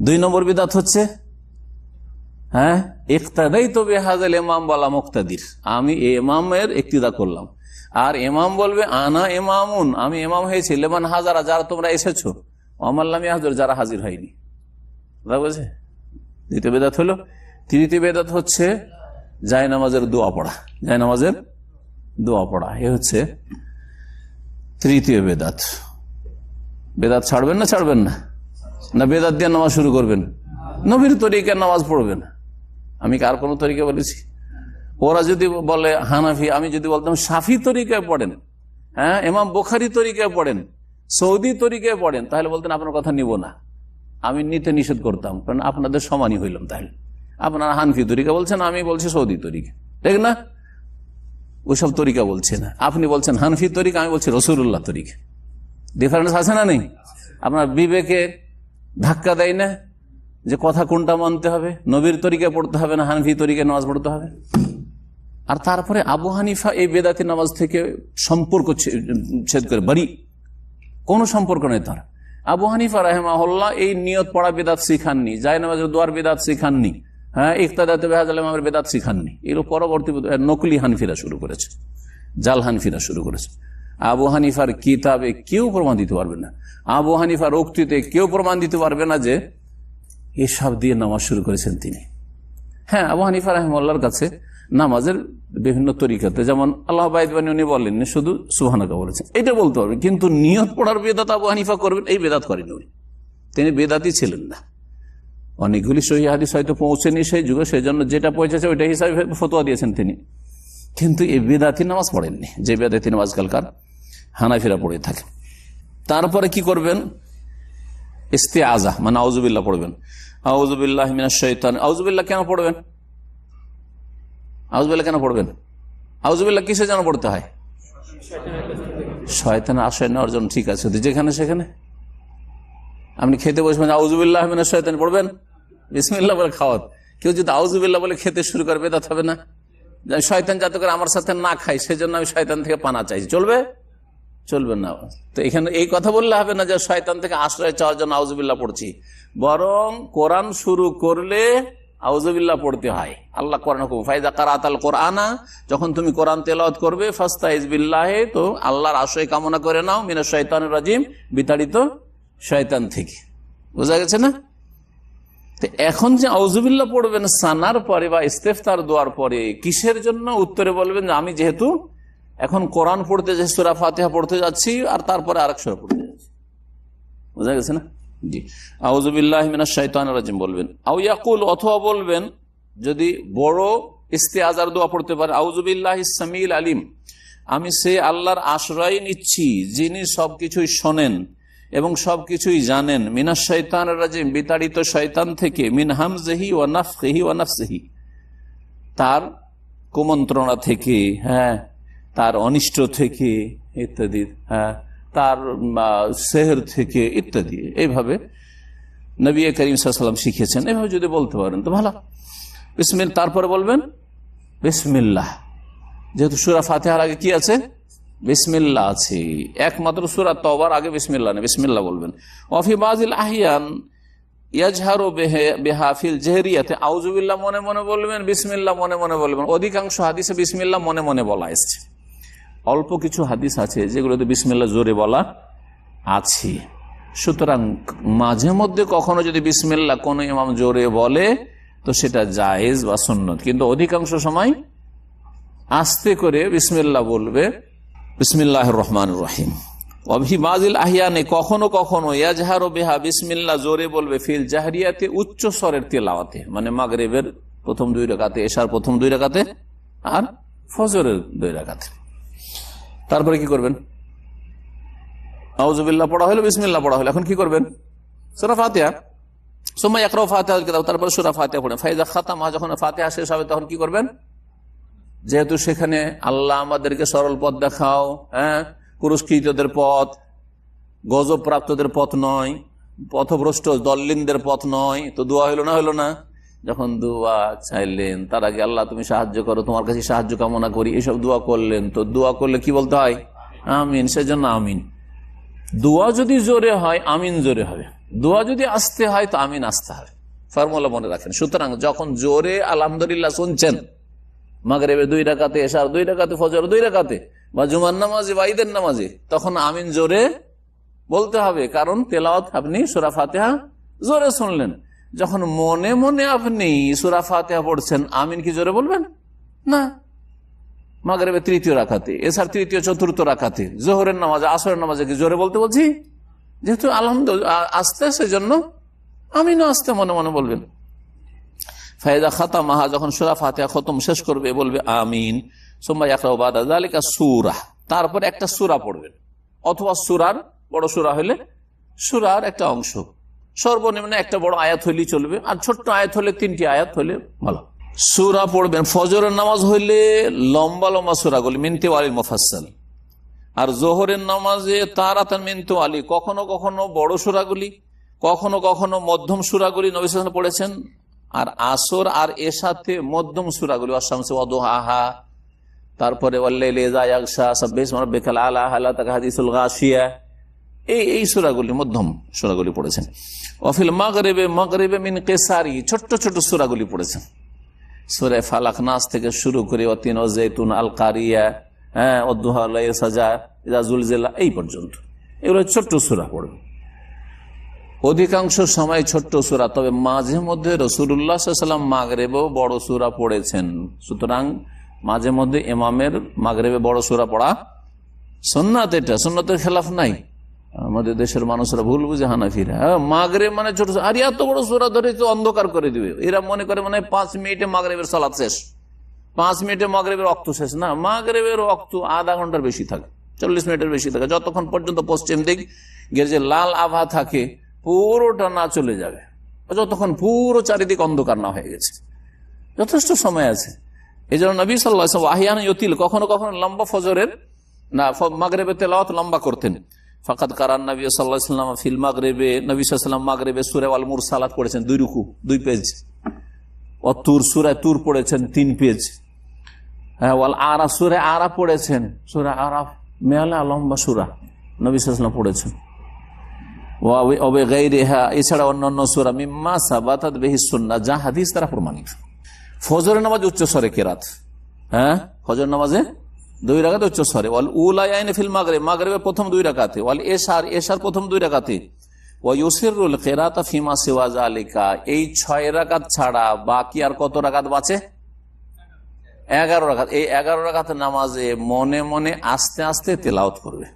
2 নম্বর বেদাত হচ্ছে, হ্যাঁ, ইক্তাদাইতু বিহাযাল ইমাম ওয়ালা মুক্তাদির, আমি ইমামের ইক্তিদা করলাম, আর ইমাম বলবে আনা ইমামুন, আমি ইমাম হয়েছি, লিমান হাজারা, যারা তোমরা এসেছো, ওয়ামান লাম ইয়াহজুর, যারা হাজির হয়নি। বুঝে? দ্বিতীয় বেদাত হলো। তৃতীয় বেদাত হচ্ছে জায়নামাজের দোয়া পড়া, জায়নামাজের দোয়া পড়া, এ হচ্ছে তৃতীয় বেদাত। বেদাত ছাড়বেন না? ছাড়বেন না? না বেদাত দিয়ে নামাজ শুরু করবেন? নবীর তরিকার নামাজ পড়বেন। আমি কার কোন তরিকা বলেছি? ওরা যদি বলে হানাফি, আমি যদি বলতাম শাফি তরিকায় পড়েন, হ্যাঁ, ইমাম বুখারী তরিকায় পড়েন, সৌদি তরিকায় পড়েন, তাহলে বলতেন আপনার কথা নিব না, আমি নিতে নিষেধ করতাম, কারণ আপনাদের সমানই হইলাম। তাহলে আপনারা হানফি তরিকা বলছেন, আমি বলছি সৌদি তরিকা, ঠিক না? ওইসব তরিকা বলছে না। আপনি বলছেন হানফি তরিকা, আমি বলছি রাসূলুল্লাহ তরিকা। ডিফারেন্স আছে না নেই? আপনার বিবেকে ধাক্কা দেয় না যে কথা কোনটা মানতে হবে? নবীর তরিকায় পড়তে হবে না হানফি তরিকায় নামাজ পড়তে হবে? আর তারপরে আবু হানিফা এই বেদাতি নামাজ থেকে সম্পর্ক ছেদ করে বাড়ি, কোনো সম্পর্ক নেই তার। আবু হানিফা রাহিমাহুল্লাহ এই নিয়ত পড়া বেদাত শিখাননি, জায়নামাজের দোয়ার বেদাত শিখাননি, হ্যাঁ, ইক্তাদাতু বিহাযাল ইমামের বেদাত শিখাননি। এর পরবর্তী নকলি হানফিরা শুরু করেছে, জাল হানফিরা শুরু করেছে। আবু হানিফার কিতাবে কেউ প্রমাণ দিতে পারবে না, আবু হানিফার উক্তিতে কেউ প্রমাণ দিতে পারবে না যে এসব দিয়ে নামাজ শুরু করেছেন তিনি। হ্যাঁ, আবু হানিফা রাহিমাহুল্লাহর কাছে নামাজের বিভিন্ন তরিকাতে, যেমন আল্লাহ বাইদবানি উনি বলেননি, শুধু সুবহানাকা বলেছেন, এটা বলতে পারবেন। কিন্তু নিয়ত পড়ার বেদাত আবু হানিফা করবেন, এই বেদাত করেন উনি, তিনি বেদাতই ছিলেন না। অনেকগুলি সহিহ হাদিস হয়তো পৌঁছেনি সেই যুগে, সেই জন্য যেটা পৌঁছেছে ওইটা হিসাবে ফতোয়া দিয়েছেন তিনি, কিন্তু এই বেদাতি নামাজ পড়েননি, যে বেদাতি নামাজ আজকালকার হানাফিরা পড়ে থাকে। তারপরে কি করবেন? ইস্তিআজা মানে আউযুবিল্লাহ পড়বেন। আউযুবিল্লাহি মিনাশ শাইতানির, আউযুবিল্লাহ কেন পড়বেন? আউযুবিল্লাহ কেন পড়বেন? আউযুবিল্লাহ কিসের জন্য পড়তে হয়? শয়তানের আশ্রয় নেওয়ার জন্য। ঠিক আছে, যেখানে সেখানে আপনি খেতে বসবেন, আউযুবিল্লাহি মিনাশ শাইতানির পড়বেন, বিসমিল্লাহ বলে খাওয়াত। কেউ যদি আউযুবিল্লাহ বলে খেতে শুরু করে, বেদাত হবে না? শয়তান যাতে করে আমার সাথে না খাই, সেজন্য আমি শয়তান থেকে পানা চাইছি, চলবে? চলবে না। তো এখানে এই কথা বললে হবে না যে শয়তান থেকে আশ্রয় চাওয়ার জন্য আউযুবিল্লাহ পড়ছি, বরং কোরআন শুরু করলে আউযুবিল্লাহ পড়তে হয়। আল্লাহ কোরআন হুকুম, ফাইজা কারাতাল কোরআনা, যখন তুমি কোরআন তেলাওয়াত করবে, ফাস্তাইজ বিল্লাহি, তো আল্লাহর আশ্রয় কামনা করে নাও, মিনাশ শাইতানির রাজিম, বিতাড়িত শয়তান থেকে। বোঝা গেছে না? তো এখন যে আউযুবিল্লাহ পড়বেন সানার পরে বা ইস্তেফতার দোয়ার পরে, কিসের জন্য? উত্তরে বলবেন যে আমি যেহেতু এখন কোরআন পড়তে যাচ্ছি, সূরা ফাতিহা পড়তে যাচ্ছি, আর তারপরে আরেক সূরা পড়তে যাচ্ছি। বোঝা গেছে না? জি, আউযুবিল্লাহি মিনাশ শাইতানির রাজিম বলবেন। আও ইয়াকুল, অথবা বলবেন যদি বড় ইস্তিআজার দোয়া পড়তে পারে, আউযুবিল্লাহিস সামিউল আলিম, আমি সে আল্লাহর আশ্রয় নিচ্ছি যিনি সবকিছুই শোনেন এবং সবকিছুই জানেন, মিনাশ শাইতানির রাজিম, বিতাড়িত শয়তান থেকে, মিন হামজিহি ওয়া নাফখিহি ওয়া নাফসিহি, তার কুমন্ত্রণা থেকে, হ্যাঁ, তার অনিষ্ট থেকে ইত্যাদি, হ্যাঁ, তার সেহর থেকে ইত্যাদি। এইভাবে নবী করিম সাল্লাল্লাহু আলাইহি ওয়াসাল্লাম শিখিয়েছেন। এইভাবে যদি বলতে পারেন তো ভালো। বিসমিল্লাহ, তারপরে বলবেন বিসমিল্লাহ, যেহেতু সূরা ফাতিহার আগে কি আছে? বিসমিল্লাহ আছে। একমাত্র সূরা তাওবার আগে বিসমিল্লাহ নেই, বিসমিল্লাহ বলবেন। ওয়াফি বাযিল আহইয়ান ইয়াজহারু বিহা ফিল জাহরিয়াতে, আউযুবিল্লাহ মনে মনে বলবেন, বিসমিল্লাহ মনে মনে বলবেন। অধিকাংশ হাদিসে বিসমিল্লাহ মনে মনে বলা এসেছে। অল্প কিছু হাদিস আছে যেগুলোতে বিসমিল্লাহ জোরে বলা আছে। সুতরাং মাঝে মধ্যে কখনো যদি বিসমিল্লাহ কোন ইমাম জোরে বলে তো সেটা জায়েজ বা সুন্নত, কিন্তু অধিকাংশ সময় আস্তে করে বিসমিল্লাহ বলবে। বিসমিল্লাহির রহমানির রহিম। ওয়াফি বাযিল আহইয়ানে, কখনো কখনো, ইয়াজহারু বিহা, বিসমিল্লাহ জোরে বলবে, ফিল জাহরিয়াতে, উচ্চ স্বরের তেলাওয়াতে, মানে মাগরিবের প্রথম 2 রাকাতে, এশার প্রথম 2 রাকাতে, আর ফজরের 2 রাকাতে। তারপরে কি করবেন? আউযুবিল্লাহ পড়া হলো, বিসমিল্লাহ পড়া হলো, এখন কি করবেন? সূরা ফাতিহা, সুম্মা ইয়াকরাউ ফাতিহাতুল কিতাব, তারপর সূরা ফাতিহা পড়েন। ফাইজা খাতামা, যখন ফাতিহা শেষ হবে তখন কি করবেন? যেহেতু সেখানে আল্লাহ আমাদেরকে সরল পথ দেখাও, হ্যাঁ, পুরস্কৃতদের পথ, গজব প্রাপ্তদের পথ নয়, পথভ্রষ্ট দল্লিনদের পথ নয়, তো দোয়া হইল না? হইল না? যখন দোয়া চাইলেন তার আগে আল্লাহ তুমি সাহায্য করো, তোমার কাছে সাহায্য কামনা করি, এসব দোয়া করলেন, তো দোয়া করলে কি বলতে হয়? আমিন। সেজন্য আমিন। দোয়া যদি জোরে হয় আমিন জোরে হবে, দোয়া যদি আসতে হয় তো আমিন আসতে হবে। ফর্মুলা মনে রাখেন। সুতরাং যখন জোরে আলহামদুলিল্লাহ শুনছেন, মাগরিবে 2 রাকাতে, এশার 2 রাকাতে, ফজর 2 রাকাতে, বা জুমার নামাজে বা ঈদের নামাজে, তখন আমিন জোরে বলতে হবে, কারণ তেলাওয়াত আপনি সূরা ফাতিহা জোরে শুনলেন। যখন মনে মনে আপনি সূরা ফাতিহা পড়ছেন, আমিন কি জোরে বলবেন? না। মাগরিবে 3য় রাকাতে, এশার 3য় 4র্থ রাকাতে, যোহরের নামাজে, আসরের নামাজে কি জোরে বলতে বলছি? যেহেতু আলহামদুলিল্লাহ আসতে, সেজন্য আমিনও আসতে মনে মনে বলবেন। ফাইজা খাতামাহা, যখন সূরা ফাতিহা খতম শেষ করবে বলবে আমিন। সুম্মা ইয়াকরাউ বাদা যালিকা সূরা, তারপর একটা সূরা পড়বেন, অথবা সূরার বড় সূরা হলে সূরার একটা অংশ, সর্বনিম্ন একটা বড় আয়াত হইলেই চলবে, আর ছোট্ট আয়াত হলে 3টি আয়াত হলে ভালো। সূরা পড়বেন। ফজরের নামাজ হইলে লম্বা লম্বা সূরাগুলি, মিন তিওয়ালিল মুফাসসাল, আর যোহরের নামাজে তারাতান মিন তিওয়ালি, কখনো কখনো বড় সূরাগুলি, কখনো কখনো মধ্যম সূরাগুলি নবী সাল্লাল্লাহু আলাইহি ওয়াসাল্লাম পড়েছেন, আর আসর আর এশাতে মধ্যম সূরাগুলি, ওয়াশ-শামসি ওয়া দুহাহা, তারপরে ওয়াল-লাইলি ইযা ইয়াগশা, সাব্বিহিসমা রাব্বিকাল আ'লা, হাল আতাকা হাদিসুল গাশিয়া, এই সূরাগুলি মধ্যম সূরাগুলি পড়েছেন। ওয়াফিল মাগরিবে মিন কিসারি, ছোট্ট ছোট সূরাগুলি পড়েছেন, সূরা ফালাক নাস থেকে শুরু করে ওয়াতিন ওয়া যাইতুন, আল কারিয়া, হ্যাঁ, ওয়াদ-দুহা, লাইল সাজা, ইযা জুলজিলা এই পর্যন্ত। এগুলো ছোট্ট সূরা পড়বে, অধিকাংশ সময় ছোট্ট সূরা। তবে মাঝে মধ্যে রাসূলুল্লাহ সাল্লাল্লাহু আলাইহি ওয়াসাল্লাম মাগরিবেও বড় সূরা পড়েছেন। সুতরাং মাঝে মধ্যে ইমামের মাগরিবে বড় সূরা পড়া সুন্নাত, এটা সুন্নাতের খেলাফ নাই। আমাদের দেশের মানুষরা ভুল বুঝে হানাফিরা, মাগরিব মানে ছোট, আর এত বড় সূরা ধরে তো অন্ধকার করে দিবে। এরা মনে করে মানে 5 মিনিটে মাগরিবের সালাত শেষ, 5 মিনিটে মাগরিবের ওয়াক্ত শেষ। না, মাগরিবের ওয়াক্ত আধা ঘন্টার বেশি থাকে, 40 মিনিটের বেশি থাকে, যতক্ষণ পর্যন্ত পশ্চিম দিক গিয়ে যে লাল আভা থাকে পুরোটা না চলে যাবে, যতক্ষণ পুরো চারিদিক অন্ধকার না হয়ে গেছে, যথেষ্ট সময় আছে। এই জন্য নবী সাল্লাল্লাহু আলাইহি ওয়াসাল্লাম আহিয়ান ইউতিল, কখনো কখনো লম্বা ফজরের না মাগরিবের তেলাওয়াত লম্বা করতেন। ফাকাদ কারান নবী সাল্লাল্লাহু আলাইহি ওয়াসাল্লাম ফিল মাগরিবে, নবী সাল্লাল্লাহু আলাইহি ওয়াসাল্লাম মাগরিবে সূরা আল মুরসালাত পড়েছেন 2 রুকু 2 পেজ, ও তুর সূরা তুর পড়েছেন 3 পেজ, হ্যাঁ, ওয়াল আরাফ সূরা আরাফ পড়েছেন, সূরা আরাফ মেলা লম্বা সূরা নবী সাল্লাল্লাহু আলাইহি ওয়াসাল্লাম পড়েছেন। ওয়া গায়রিহা, এছাড়া অন্যান্য সূরা মিম্মা সাবাতাত বিহি সুন্নাহ, যা হাদিস দ্বারা প্রমাণিত। ফজরের নামাজ উচ্চ স্বরে কেরাত, হ্যাঁ, ফজর নামাজে 2 রাকাতে উচ্চ স্বরে। ওয়াল উলায়াইন ফিল মাগরিব, মাগরিবের প্রথম 2 রাকাতে। ওয়াল ইশার, ইশার প্রথম 2 রাকাতে। ওয়া ইউসিরুল কিরাতা ফিমা সিওয়া যালিকা, এই 6 রাকাত ছাড়া বাকি আর কত রাকাত বাঁচে? 11 রাকাত। এই 11 রাকাতের নামাজে মনে মনে আস্তে আস্তে তেলাওয়াত করবে।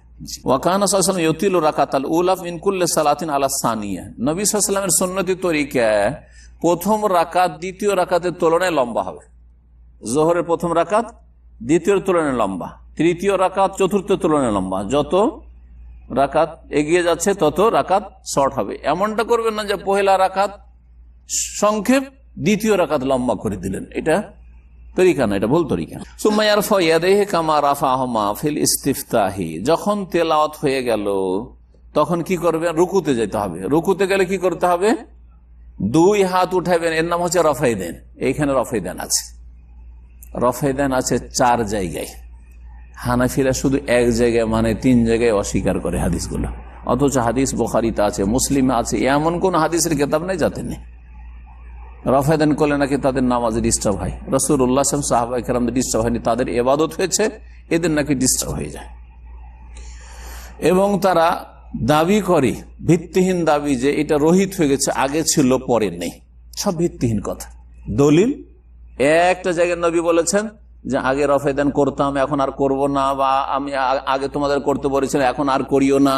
ওয়া কানা সাল্লাল্লাহু আলাইহি ওয়াসাল্লাম ইউতিলু রাকাতাল উলা মিন কুল্লি সালাতিন আলা সানিয়া, নবী সাল্লাল্লাহু আলাইহি ওয়াসাল্লামের সুন্নতি তরিকা প্রথম রাকাত দ্বিতীয় রাকাতের তুলনায় লম্বা হবে। যোহরের প্রথম রাকাত দ্বিতীয় তুলনায় লম্বা, তৃতীয় রাকাত চতুর্থ তুলনায় লম্বা, যত রাকাত এগিয়ে যাচ্ছে তত রাকাত শর্ট হবে। এমনটা করবেন না যে পহেলা রাকাত সংক্ষেপ, দ্বিতীয় রাকাত লম্বা করে দিলেন, এটা তরিকা না, এটা ভুল তরিকা। সুম্মা ইয়ারফা ইয়াদাইহি কামা রাফাহুমা ফিল ইস্তিফতাহি, যখন তেলাওয়াত হয়ে গেল তখন কি করবেন? রুকুতে যেতে হবে। রুকুতে গেলে কি করতে হবে? 2 হাত উঠাবেন, এর নাম হচ্ছে রফাইদান। এইখানে রফাইদান আছে, রফাইদান আছে 4 জায়গায়। হানাফিরা শুধু 1 জায়গায় মানে 3 জায়গায় অস্বীকার করে হাদিসগুলো, অথচ হাদিস বুখারীতে আছে, মুসলিমে আছে, এমন কোন হাদিসের কিতাব নেই যাতে নেই। রফাইদান করলে নাকি তাদের নামাজে ডিস্টার্ব হয়, রাসূলুল্লাহ সাল্লাল্লাহু আলাইহি ওয়াসাল্লাম সাহাবায়ে কেরামদের ডিস্টার্ব হয়নি, তাদের ইবাদত হয়েছে, এদের নাকি ডিস্টার্ব হয়ে যায়। এবং তারা দাবি করে, ভিত্তিহীন দাবি, যে এটা রহিত হয়ে গেছে, আগে ছিল পরে নেই, সব ভিত্তিহীন কথা। দলিল একটা জায়গায় নবী বলেছেন যে আগে রফাইদান করতাম, এখন আর করব না, বা আমি আগে তোমাদের করতে বলেছিলাম, এখন আর করিও না,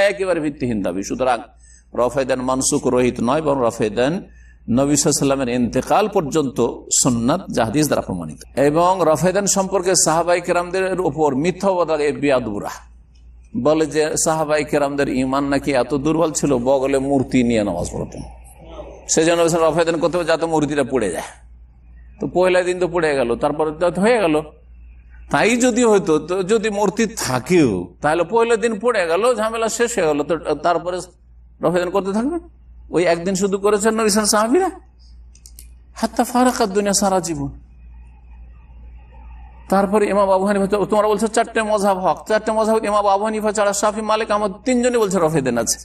একেবারে ভিত্তিহীন দাবি। সুতরাং রফাইদান মানসুখ রহিত নয়, বরং রফাইদান নবী সাল্লাল্লাহু আলাইহি ওয়াসাল্লামের ইন্তেকাল পর্যন্ত সুন্নাত, যা হাদিস দ্বারা প্রমাণিত। এবং রফাইদান সম্পর্কে সাহাবায়ে কেরামদের উপর মিথ্যাবাদ বিয়াদুরা বলে যে সাহাবায়ে কেরামদের ঈমান নাকি এত দুর্বল ছিল, বগলে মূর্তি নিয়ে নামাজ পড়তেন, সেজন্য রফাইদান করতে হবে যাতে মূর্তিটা পড়ে যায়। তো পয়লা দিন তো পড়ে গেল, তারপরে হয়ে গেল। তাই যদি হইতো, তো যদি মূর্তি থাকেও তাহলে পয়লা দিন পড়ে গেল, ঝামেলা শেষ হয়ে গেল, তো তারপরে রফাইদান করতে থাকবে। ওই একদিন শুধু করেছেন নবী সাল্লাল্লাহু আলাইহি ওয়াসাল্লাম সাহাবীরা, হাত্তা ফারাকাত দুনিয়া, সারা জীবন। তারপরে ইমাম আবু হানিফা, তোমরা বলছো 4টে মাযহাব হক, 4টে মাযহাব ইমাম আবু হানিফা ছাড়া শাফি, মালিক, আহমদ 3 জনই বলছে রফাইদান আছে।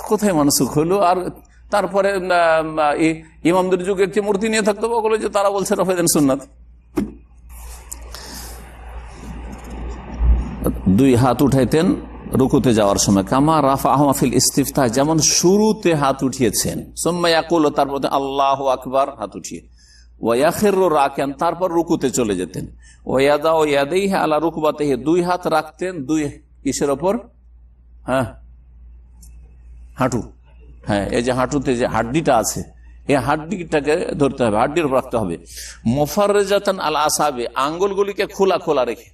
কোথায় মানসুখ হলো? আর তারপরে ইমামদের যুগের যে মূর্তি নিয়ে থাকতো, ওগুলো যে তারা বলছে রফাইদান সুন্নাত। 2 হাত উঠাইতেন রুকুতে যাওয়ার সময়, কামা রাফাহুমা ফিল ইস্তিফতাহ, যেমন শুরুতে হাত উঠিয়েছেন। সুম্মা ইয়াকুলু, তারপর আল্লাহু আকবার, হাত উঠিয়ে। ওয়া ইয়াখিরু রাকিয়ান, তারপর রুকুতে চলে যেতেন। ওয়া ইয়াদাউ ইয়াদাইহি আলা রুকবাতিহি, 2 হাত রাখতেন 2 কিসের ওপর? হ্যাঁ, হাঁটু। হ্যাঁ, এই যে হাঁটুতে যে হাড্ডিটা আছে, এই হাড্ডিটাকে ধরতে হবে, হাড্ডির উপর রাখতে হবে। মুফাররিজাতান আল আসাবি, আঙ্গুলগুলিকে খোলা খোলা রেখে,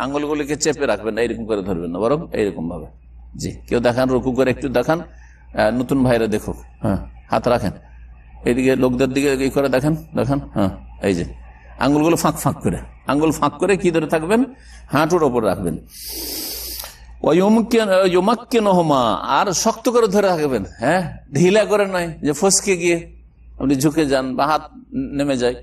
আঙ্গুলগুলিকে চেপে রাখবেন না, এইরকম করে ধরবেন না, বরং এইরকম ভাবে। জি, কেউ দেখান, রুকু করে একটু দেখান, নতুন ভাইরা দেখো। হ্যাঁ, হাত রাখেন, এইদিকে লোকদের দিকে এই করে দেখেন, দেখেন। হ্যাঁ, এই যে আঙ্গুলগুলো ফাঁক ফাঁক করে, আঙ্গুল ফাঁক করে কি ধরে থাকবেন? হাঁটুর ওপর রাখবেন। আর শক্ত করে ধরে থাকবেন, হ্যাঁ, ঢিলা করে নয় যে ফসকে গিয়ে আপনি ঝুঁকে যান বা হাত নেমে যায়।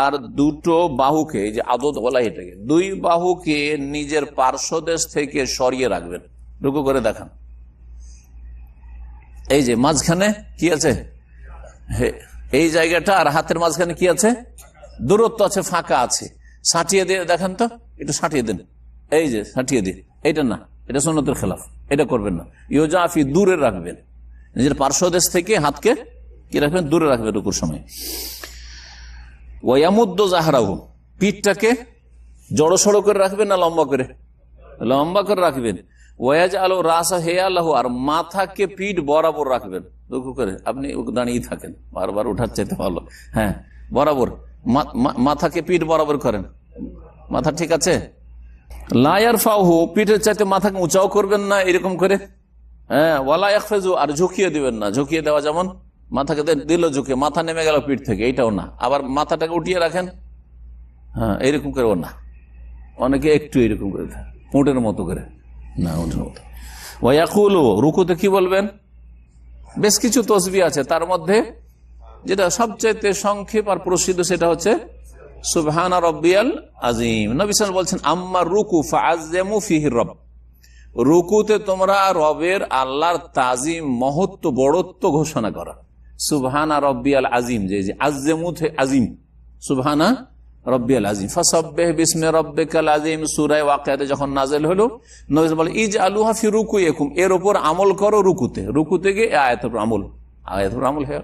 আর 2 বাহুকে, যে আদদ বলা এটাকে, 2 বাহুকে নিজের পার্শ্বদেশ থেকে সরিয়ে রাখবেন। রুকু করে দেখান, এই যে মাঝখানে কি আছে, এই জায়গাটা আর হাতের মাঝখানে কি আছে? দূরত্ব আছে, ফাঁকা আছে। সাঁটিয়ে দিয়ে দেখেন তো, একটু সাঁটিয়ে দেন, এই যে সাঁটিয়ে দিয়ে, এইটা না, এটা সুন্নতের খেলাফ, এটা করবেন না। ইউজাফি, দূরে রাখবেন, নিজের পার্শ্বদেশ থেকে হাতকে কি রাখবেন, দূরে রাখবেন রুকুর সময়। ওয়ামুদ্দ জাহরাহু, পিঠটাকে জড়সড় করে রাখবেন না লম্বা করে, লম্বা করে রাখবেন। ওয়াজ আলো রাসা হে আল্লাহ, আর মাথাকে পিঠ বরাবর রাখবেন রুকু করে। আপনি দাঁড়িয়ে থাকেন, বারবার উঠার চাইতে ভালো, হ্যাঁ বরাবর মাথাকে পিঠ বরাবর করেন, মাথা ঠিক আছে। লায়ার ফাহু, পিঠের চাইতে মাথাকে উঁচাও করবেন না এরকম করে, হ্যাঁ। ওয়ালা ইয়াখফিজু, আর ঝুঁকিয়ে দিবেন না, ঝুঁকিয়ে দেওয়া যেমন মাথাকে দিল ঝুঁকে, মাথা নেমে গেল পিঠ থেকে, এইটাও না। আবার মাথাটাকে উঠিয়ে রাখেন, হ্যাঁ এইরকম করেও না, অনেকে একটু এরকম করে উটের মতো করে, না উটের মতো। ওয়াকুলু, রুকুতে কি বলবেন, বেশ কিছু তসবিহ আছে, তার মধ্যে যেটা সবচাইতে সংক্ষেপ আর প্রসিদ্ধ সেটা হচ্ছে সুবহানা রব্বিয়াল আযীম। নবী সাল্লাল্লাহু আলাইহি ওয়াসাল্লাম বলছেন, আম্মা রুকু ফাআযযিমু ফিহি রব, রুকুতে তোমরা রবের আল্লাহর তাজিম, মহত্ব, বড়ত্ব ঘোষণা করা। সুবহানা রব্বিয়াল আযীম, যে আযযিমু আযীম, সুবহানা রব্বিয়াল আযীম। ফাসাব্বিহ বিসমি রাব্বিকাল আযীম, সূরা ওয়াকিয়াতে যখন নাযিল হলো, নবী বলে ইজআলুহা ফি রুকুইকুম, এর উপর আমল করো রুকুতে। রুকুতে গিয়ে আয়াতের উপর আমল, আয়াতের উপর আমল হয়।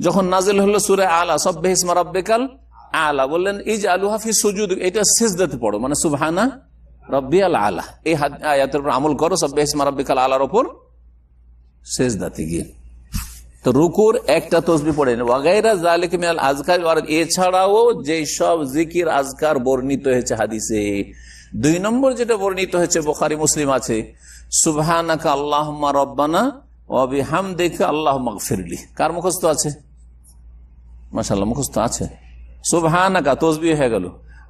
যখন নাযিল হলো সূরা আলা, সাব্বিহ ইসমা রাব্বিকাল আলা, বললেন ইজআলুহা ফি সুজুদ, এটা সিজদাতে পড়ো, মানে সুবহানা রব্বিয়াল আলা, এই আয়াতের উপর আমল করো, সাব্বিহ ইসমা রাব্বিকাল আলার উপর সিজদাতে গিয়ে। তো রুকুর একটা তসবিহ পড়েন, ওয়াগাইরা যালিকা মিনাল আযকার, আর এছাড়াও যেই সব জিকির আজকার বর্ণিত হয়েছে হাদিসে। 2 নম্বর যেটা বর্ণিত হয়েছে বুখারী মুসলিম আছে, সুবহানাকা আল্লাহুম্মা রব্বানা ওয়া বিহামদিকা আল্লাহুম্মা গফিরলি। কার মুখস্থ আছে? মাশাআল্লাহ, মুখস্থ আছে। সুবহানাকা তসবিহ হয়ে গেল,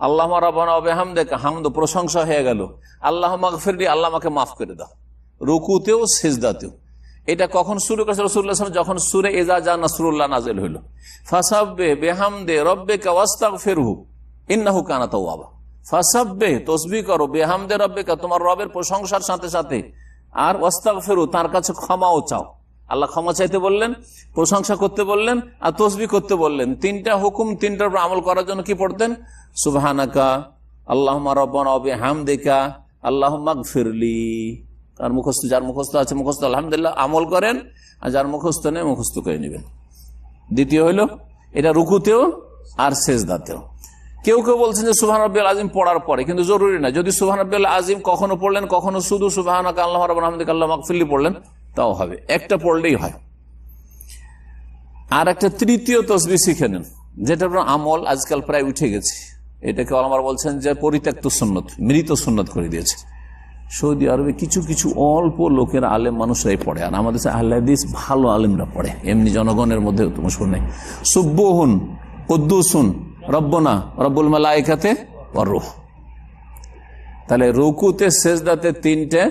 আল্লাহুম্মা রব্বানা ওয়া বিহামদিকা হামদ, প্রশংসা হয়ে গেল, আল্লাহুম্মা গফিরলি, আল্লাহ আমাকে মাফ করে দাও, রুকুতেও সিজদাতেও। এটা কখন শুরু করেছে রাসূলুল্লাহ সাল্লাল্লাহু আলাইহি ওয়াসাল্লাম? যখন সূরা ইযা জা নাসরুল্লাহ নাযিল হইল। ফাসাব্বিহ বিহামদি রাব্বিকা ওয়াস্তাগফিরহু ইন্নাহু কানা তাওয়াবা। ফাসাব্বিহ, তাসবিহ করো, বিহামদি রাব্বিকা, তোমার রবের প্রশংসার সাথে সাথে, আর ওয়াস্তাগফিরহু, তার কাছে ক্ষমাও চাও। আল্লাহ ক্ষমা চাইতে বললেন, প্রশংসা করতে বললেন, আর তাসবিহ করতে বললেন। 3টা হুকুম, 3টার উপর আমল করার জন্য কি পড়তেন? সুবহানাকা আল্লাহুম্মা রাব্বানা ওয়া বিহামদিকা আল্লাহুম্মা গফিরলি। আর মুখস্থ, যার মুখস্থ আছে মুখস্থ আলহামদুলিল্লাহ আমল করেন, আর যার মুখস্থ নেই মুখস্থ করে নেবেন। দ্বিতীয় হইল এটা রুকুতেও আর সেজদাতেও। কেউ কেউ বলছেন যে সুবহান রাব্বিয়াল আযীম পড়ার পরে, কিন্তু জরুরি না। যদি সুবহান রাব্বিয়াল আযীম কখনো পড়লেন, কখনো শুধু সুবহানাকা আল্লাহুম্মা রাব্বানা হামদিকা আল্লাহুম্মা গফিরলি পড়লেন, তাও হবে, একটা পড়লেই হয়। আর একটা তৃতীয় তাসবিহ শিখে নেন, যেটার আমল আজকাল প্রায় উঠে গেছে। এটাকে ওলামারা বলছেন যে পরিত্যক্ত সুন্নত, মৃত সুন্নত করে দিয়েছে। সৌদি আরবে কিছু কিছু অল্প লোকের আলেম মানুষরাই পড়ে, আর আমাদের আহলে হাদিস ভালো আলেমরা পড়ে, এমনি জনগণের মধ্যে মুশহুর নেই। সুব্বুহুন কুদ্দুসুন রব্বনা রব্বুল মালাইকাতে ওয়ার রূহ। তাহলে রুকুতে সেজদাতে 3টে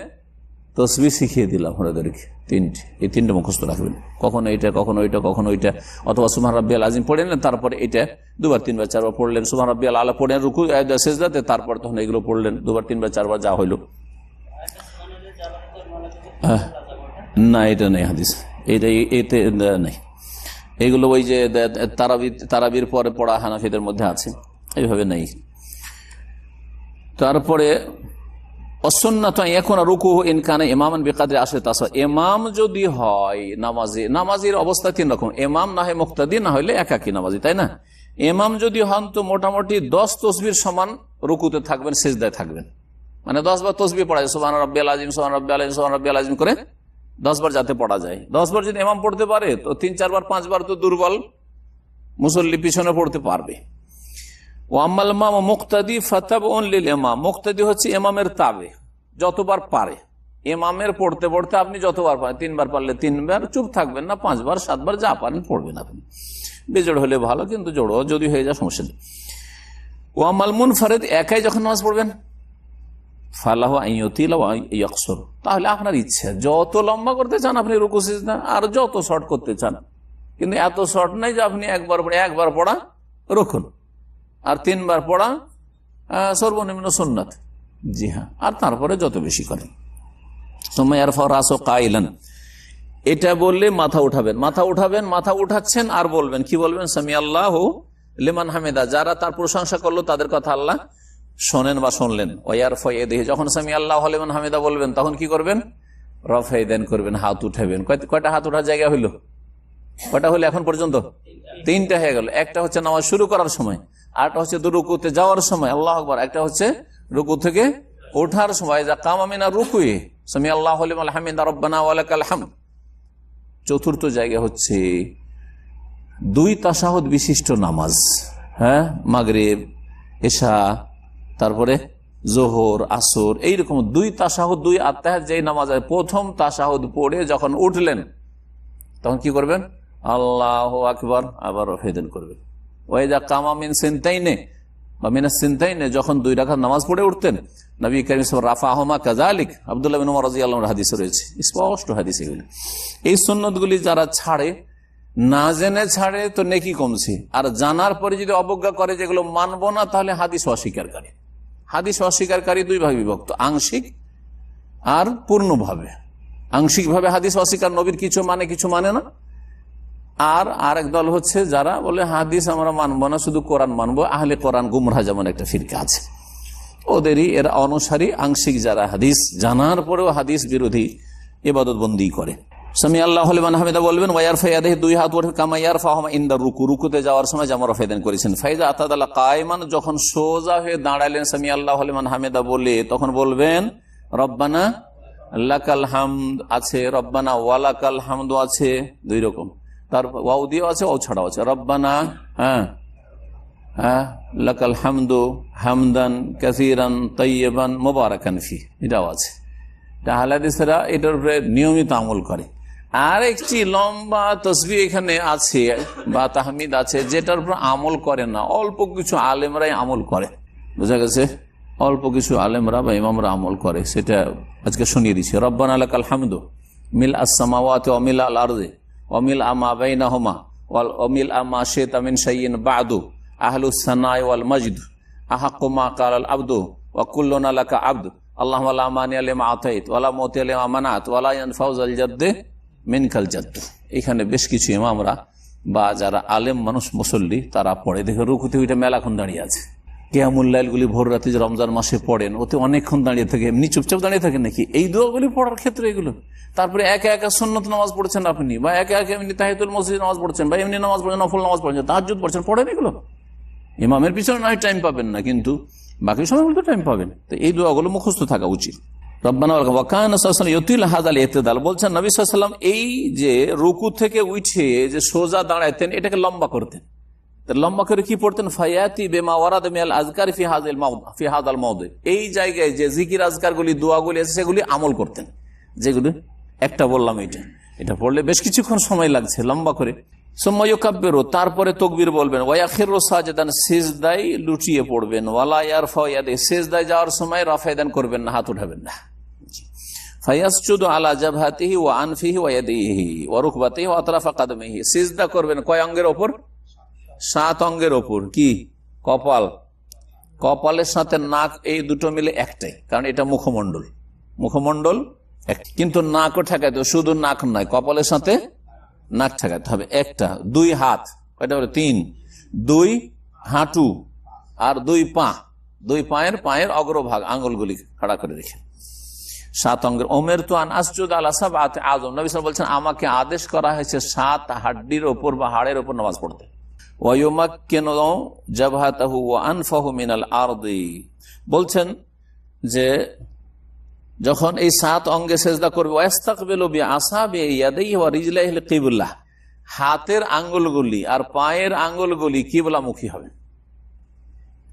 তাসবিহ শিখিয়ে দিলাম আপনাদেরকে, 3টে। এই 3টে মুখস্থ রাখবেন, কখনো এটা, কখনো ওইটা, কখনো ওইটা। অথবা সুবহান রাব্বিয়াল আযীম পড়ে নিলেন, তারপরে এটা 2বার 3বার 4বার পড়লেন। সুবহান রাব্বিয়াল আলা পড়লেন রুকু সেজদাতে, তারপর তখন এগুলো পড়লেন 2বার 3বার 4বার, যা হইল। না, এটা নেই হাদিস, এটা এতে নেই। এগুলো ওই যে তারাবির পরে পড়া হানাফিদের মধ্যে আছে, এইভাবে নেই। তারপরে অসুন্নাত ইয়াকুনা রুকুহু ইন কানা ইমামান বিকাদরি 10 তাসবিহ। ইমাম যদি হয় নামাজে, নামাজের অবস্থা 3 রকম, ইমাম না হয় মুক্তাদি, না হলে একাকী নামাজি, তাই না? ইমাম যদি হন তো মোটামুটি 10 তাসবিহর সমান রুকুতে থাকবেন, সিজদায় থাকবেন, মানে 10 বার তাসবিহ পড়া যায়, সুবহান রাব্বিয়াল আযীম, সুবহান রাব্বিয়াল আযীম, সুবহান রাব্বিয়াল আযীম করে 10 বার যাতে পড়া যায়। 10 বার যদি ইমাম পড়তে পারে তো 3-4 বার 5 বার তো দুর্বল মুসল্লি পিছনে পড়তে পারবে। ওয়াম্মাল ইমাম মুক্তাদি ফাতাবউন লিল ইমাম, মুক্তাদি হচ্ছে ইমামের তাবে, যতবার পারে। ইমামের পড়তে পড়তে আপনি যতবার পারেন, 3 বার পারলে 3 বার, চুপ থাকবেন না, 5 বার 7 বার যা পারেন পড়বেন আপনি। বেজোড় হলে ভালো, কিন্তু জোড়ো যদি হয়ে যায় সমস্যা নেই। ওয়াম্মাল মুনফারিদ, একাই যখন নামাজ পড়বেন, ফালাহু আইয়ুতিলা ওয়া ইয়াকসুর, তাহলে আপনার ইচ্ছা, যত লম্বা করতে চান আপনি রুকু সিজদা, আর যত শর্ট করতে চান, কিন্তু এত শর্ট নাই যে আপনি একবার পড়া রুকুন, আর 3 বার পড়া সর্বনিম্ন সুন্নাত। জি হ্যাঁ, আর তারপরে যত বেশি করেন। সুম্মা ইয়ারফাউ রাসু কাইলান, এটা বললে মাথা উঠাবেন, মাথা উঠাচ্ছেন আর বলবেন, কি বলবেন? সামি আল্লাহু লিমান হামিদা, যারা তার প্রশংসা করলো তাদের কথা আল্লাহ শোনেন বা শুনলেন। ওয়ার ফয়েদেহি, যখন সামি আল্লাহ লিমান হামিদা বলবেন তখন কি করবেন? রফাইদান করবেন, হাত উঠাবেন। কয়টা হাত উঠার জায়গা হইল? কয়টা হইলো এখন পর্যন্ত? 3টা হয়ে গেল। একটা হচ্ছে নামাজ শুরু করার সময়, আরটা হচ্ছে রুকুতে যাওয়ার সময় আল্লাহু আকবার, একটা হচ্ছে রুকু থেকে ওঠার সময় যা কাম আমিনা রুকুয়ে সামি আল্লাহু লিমান হামিদা রব্বানা ওয়া লাকাল হামদ। চতুর্থ জায়গা হচ্ছে 2 তাশাহুদ বিশিষ্ট নামাজ, হ্যাঁ, মাগরিব, এশা, তারপরে জোহর, আসর, এইরকম 2 তাশাহুদ 2 আত্তাহিয়াত যেই নামাজ, প্রথম তাশাহুদ পড়ে যখন উঠলেন তখন কি করবেন? আল্লাহু আকবার, আবার রফাইদান করবেন। ওয়াইদা কামা মিন সিনতাইনে বা মিনাস সিনতাইনে, যখন 2 রাকাত নামাজ পড়ে উঠতেন নবী কারীম সাল্লাল্লাহু আলাইহি ওয়াসাল্লাম রাফাহুমা কাযালিক, আব্দুল্লাহ বিন উমর রাদিয়াল্লাহু আনহু হাদিসে রয়েছে, স্পষ্ট হাদিস এগুলি। এই সুন্নতগুলি যারা ছাড়ে, না জেনে ছাড়ে তো নেকি কমছে, আর জানার পরে যদি অবজ্ঞা করে যেগুলো মানবো না, তাহলে হাদিস অস্বীকারী। হাদিস অস্বীকারী 2 ভাগে বিভক্ত, আংশিক আর পূর্ণভাবে। আংশিক ভাবে হাদিস অস্বীকার, নবীর কিছু মানে কিছু মানে না। আর আরেক দল হচ্ছে যারা বলে হাদিস আমরা মানবো না, শুধু কোরআন মানবো, আহলে কোরআন গুমরাহ যেমন একটা ফিরকা আছে, ওদেরই এরা অনুসারী আংশিক, যারা হাদিস জানার পরেও হাদিস বিরোধী ইবাদত বন্দি করে। সামি আল্লাহু লিমান হামিদা বলবেন, ওয়া ইয়ারফা ইয়াদাহি, 2 হাত ওঠে, কামা ইয়ারফাহুমা ইনদা রুকু, রুকুতে যাওয়ার সময় যেমন রফাইদান করেছেন। ফাইজা আতাদালা কায়মান, যখন সোজা হয়ে দাঁড়ালেন সামি আল্লাহু লিমান হামিদা বলে, তখন বলবেন রব্বানা লাকাল হামদ আছে, রব্বানা ওয়ালাকাল হামদ আছে, 2 রকম, তারপর ওয়াও দিয়েও আছে, ওয়াও ছাড়াও আছে। রব্বানা লাকাল হামদু হামদান কাসীরান তাইয়্যিবান মুবারাকান ফি, এটাও আছে। আহলে হাদিসরা এটার উপরে নিয়মিত আমল করে। আর একটি লম্বা তাসবিহ এখানে আছে বা তাহমিদ আছে, যেটার উপর আমল করে না, অল্প কিছু আলেমরাই আমল করে, বুঝা গেছে? অল্প কিছু আলেমরা বা ইমামরা আমল করে, সেটা আজকে শুনিয়ে দিচ্ছি। রব্বানা লাকাল হামদু মিল আস-সামাওয়াতি ওয়া মিল আল-আরদি ওয়া মিল আমা বাইনাহুমা ওয়া মিল আমা শি'তা মিন শাইইন বা'দু আহলুস সানাই ওয়াল মাজদ আহাক্কু মা ক্বালাল আবদু ওয়া কুল্লুনা লাকা আবদ আল্লাহুম্মা লা মানি'a লিমা আতাইত ওয়া লা মুতি'a লিমা মানাত ওয়া লা ইয়ানফাউযাল জাদ্দি মিনকাল জাদ্দ। এখানে বেশ কিছু ইমামরা বা যারা আলেম মানুষ, মুসল্লি, তারা পড়ে। দেখে রুকুতে ওইটা মেলাক্ষণ দাঁড়িয়ে আছে। কিয়ামুল লাইলগুলি ভোর রাতে যে রমজান মাসে পড়েন, ওতে অনেকক্ষণ দাঁড়িয়ে থাকে, এমনি চুপচাপ দাঁড়িয়ে থাকে নাকি? এই দোয়াগুলি পড়ার ক্ষেত্রে এগুলো। তারপরে একা একা সুন্নত নামাজ পড়ছেন আপনি, বা একা একা এমনি তাহিয়াতুল মসজিদ নামাজ পড়ছেন, বা এমনি নামাজ পড়ছেন, নফল নামাজ পড়ছেন, তাহাজ্জুদ পড়ছেন, পড়েন এগুলো। ইমামের পিছনে নয় টাইম পাবেন না, কিন্তু বাকি সময়গুলো তো টাইম পাবেন। তো এই দোয়াগুলো মুখস্থ থাকা উচিত। রব্বানা ওয়া কানা সাল্লাল্লাহু ইউতিল হাযাল ইতিদাল, বলছেন নবী সাল্লাল্লাহু আলাইহি ওয়াসাল্লাম এই যে রুকু থেকে উঠে যে সোজা দাঁড়াইতেন, এটাকে লম্বা করতেন। লম্বা করে কি পড়তেন? ফায়াতি বিমা ওয়ারাদা মিনাল আযকার ফি হাযাল মাওদি, এই জায়গায় যে জিকির আজকারগুলি, দোয়াগুলি আছে, সেগুলি আমল করতেন। যেগুলি একটা বললাম, এটা পড়লে বেশ কিছুক্ষণ সময় লাগছে, লম্বা করে। সুম্মা ইউকাব্বিরু, তারপরে তাকবীর বলবেন। ওয়া ইয়াখিরু সাজিদান, সিজদায় লুটিয়ে পড়বেন। ওয়ালা ইয়ারফা ইয়াদাহি, সিজদায় যাওয়ার সময় রাফাইদান করবেন না, হাত উঠাবেন না। ফায়াসজুদু আলা জাবহাতিহি ওয়া আনফিহি ওয়া ইয়াদিহি ওয়া রুকবাতিহি ওয়া আতরাফা কাদামিহি, সিজদা করবেন কয় অঙ্গের ওপর? 7 অঙ্গের ওপর। কি? কপাল, কপালের সাথে নাক, এই দুটো মিলে একটাই, কারণ এটা মুখমণ্ডল, মুখমণ্ডল এক, কিন্তু নাকও ঠেকাইতে, শুধু নাক নয়, কপালের সাথে নাক ঠেকাতে হবে। একটা। 2 হাত, কয়টা বলে? 3। 2 হাঁটু আর 2 পা, 2 পায়ের অগ্রভাগ আঙ্গুলগুলি খাড়া করে রেখে 7 অঙ্গের। ওমের তো আন আসজুদ আলা সাবআতি আযম, নবী সাল্লাল্লাহু আলাইহি ওয়াসাল্লাম বলছেন আমাকে আদেশ করা হয়েছে 7 হাড্ডির ওপর বা হাড়ের ওপর নামাজ পড়তে। ওয়া ইউমাক্কিনু জাবহাতাহু ওয়া আনফাহু মিনাল আরদি, বলছেন যে যখন এই 7 অঙ্গে সেজদা করবে, ওয়াস্তাকবিলু বিআসাবি ইয়াদাইহি ওয়া রিজলাইহিল কিবলা, হাতের আঙ্গুলগুলি আর পায়ের আঙ্গুলগুলি কিবলামুখী হবে।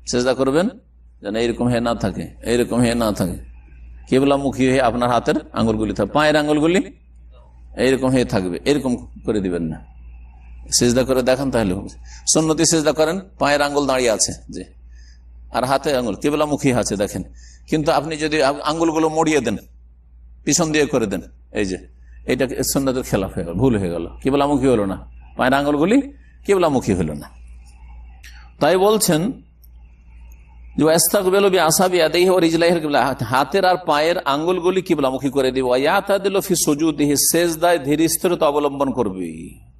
সেজদা করবেন যেন এইরকম হয়ে না থাকে, এইরকম হয়ে না থাকে, কিবলামুখী হয়ে আপনার হাতের আঙ্গুলগুলি থাকবে, পায়ের আঙ্গুলগুলি এইরকম হয়ে থাকবে, এরকম করে দিবেন না। সেজদা করে দেখান তাহলে সুন্নতি সেজদা করেন, পায়ের আঙ্গুল দাঁড়িয়ে আছে যে, আর হাতে আঙ্গুল কিবলামুখী আছে দেখেন। কিন্তু আপনি যদি আঙ্গুলগুলো মড়িয়ে দেন, পিছন দিয়ে করে দেন, এই যে এটা সুন্নতের খেলাফ হয়ে গেল, ভুল হয়ে গেল, কিবলামুখী হলো না, পায়ের আঙ্গুলগুলি কিবলামুখী হলো না। তাই বলছেন হাতের আর পায়ের আঙ্গুলগুলি কিবলামুখী করে দিব। সেজদায় ধীর স্থিরতা অবলম্বন করবে,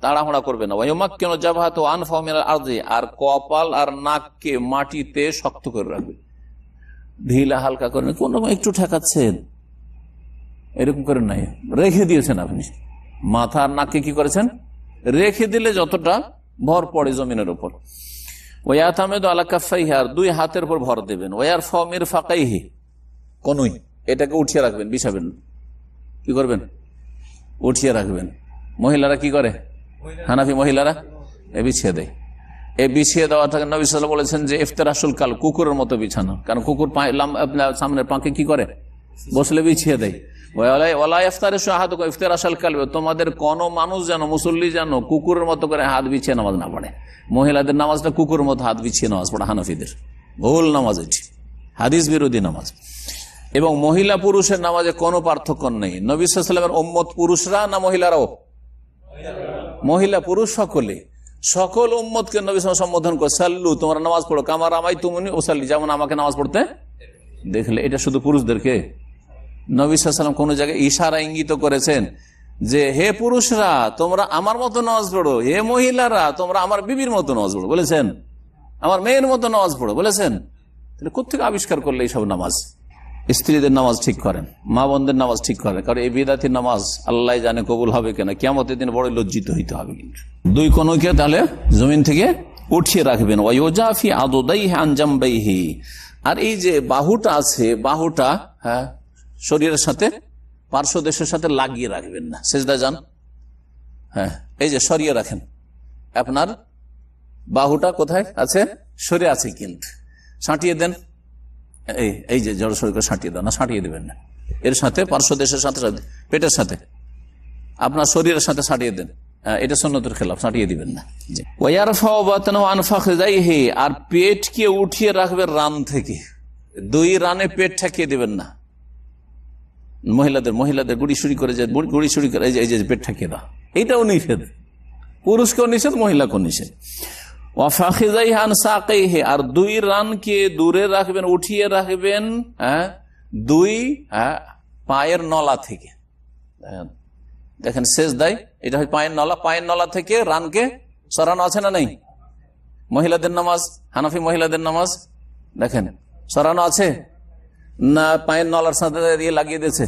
তাড়াহুড়া করবে না। ওয়ায়ুমাক্কিনু জাবহাতু ওয়া আনফাহু মিনাল আরদি, আর কপাল আর নাককে মাটিতে শক্ত করে রাখবে, ঢিলা হালকা করে কোন একটু ঠেকাচ্ছেন এরকম করে নাই, রেখে দিয়েছেন আপনি। মাথা আর নাককে কি করেছেন? রেখে দিলে যতটা ভর পড়ে জমিনের উপর। ওয়াতামিদু আলা কাফাইহি, আর দুই হাতের উপর ভর দেবেন। ওয়ারফাউ মিরফাকাইহি, কোনই এটাকে উঠিয়ে রাখবেন, বিছাবেন। কি করবেন? উঠিয়ে রাখবেন। মহিলারা কি করে? হানাফি মহিলারা বিছিয়ে দেয়। এই বিছিয়ে দেওয়াটাকে নবী সাল্লাল্লাহু আলাইহি ওয়াসাল্লাম বলেছেন যে ইফতিরাশুল কাল, কুকুরের মতো বিছানো। কারণ কুকুর সামনের পাকে কি করে? বসলে বিছিয়ে দেয়। ওয়ালা ইফতারিশু আহাদুকুম ইফতিরাশাল কালব, তোমাদের কোন মানুষ যেন, মুসল্লি যেন কুকুরের মতো করে হাত বিছিয়ে নামাজ না পড়ে। মহিলাদের নামাজটা কুকুরের মতো হাত বিছিয়ে নামাজ পড়ে হানাফিদের, ভুল নামাজ এটি, হাদিস বিরোধী নামাজ। এবং মহিলা পুরুষের নামাজে কোনো পার্থক্য নেই। নবী সাল্লাল্লাহু আলাইহি ওয়াসাল্লামের উম্মত পুরুষরা না মহিলারাও? মহিলা পুরুষ সকলে, সকল উম্মতকে নবী সাল্লাল্লাহু আলাইহি ওয়াসাল্লাম সম্বোধন করে সাল্লু, তোমরা নামাজ পড়ো, কামা রামাইতুমুনি উসাল্লি, যেমন আমাকে নামাজ পড়তে দেখলে। এটা শুধু পুরুষদেরকে। নবী সাল্লাল্লাহু আলাইহি ওয়াসাল্লাম কোন জায়গায় ইশারা ইঙ্গিত করেছেন যে হে পুরুষরা তোমরা আমার মতো নামাজ পড়ো, হে মহিলারা তোমরা আমার বিবির মতো নামাজ পড়ো বলেছেন, আমার মেয়ের মতো নামাজ পড়ো বলেছেন? তাহলে কোথেকে আবিষ্কার করলে এইসব নামাজ? স্ত্রীদের নামাজ ঠিক করেন, মা বোনদের নামাজ ঠিক করেন, কারণ এই বিদাতির নামাজ আল্লাহ জানে কবুল হবে কিনা। কিয়ামতের দিন বড় লজ্জিত হইতে হবে। কিন্তু দুই কনুইকে তাহলে জমিন থেকে উঠিয়ে রাখবেন। ওয়ায়ুজাফি আদুদাইহি আন জামবাইহি, আর এই যে বাহুটা আছে, বাহুটা শরীরের সাথে পার্শ্বদেশের সাথে লাগিয়ে রাখবেন না। সেজদা যান, এই যে সরিয়ে রাখেন, আপনার বাহুটা কোথায় আছে? সরে আছে, কিন্তু সাঁটিয়ে দেন। এই যে জড় শরীর সাঁটিয়ে দেন না, সাঁটিয়ে দেবেন না, এর সাথে পার্শ্বদেশের সাথে পেটের সাথে আপনার শরীরের সাথে সাঁটিয়ে দেন। এটা সুন্নতের খেলাফ, সাঁটিয়ে দিবেন না। আর পেটকে উঠিয়ে রাখবে রান থেকে, দুই রানে পেট ঠেকিয়ে দিবেন না। মহিলাদের গুড়ি সুড়ি করে এই যে পেট ঠেকিয়ে দাও, এইটাও নিষেধ, পুরুষকেও নিষেধ, মহিলাকেও নিষেধ। আর দুই রানকে দূরে রাখবেন, উঠিয়ে রাখবেন দুই পায়ের নলা থেকে। দেখেন সেজদায় এটা হয় পায়ের নলা, পায়ের নলা থেকে রানকে সরানো আছে না নেই? মহিলাদের নামাজ, হানাফি মহিলাদের নামাজ দেখেন সরানো আছে না? পায়ের নলার সাথে লাগিয়ে দিয়েছে,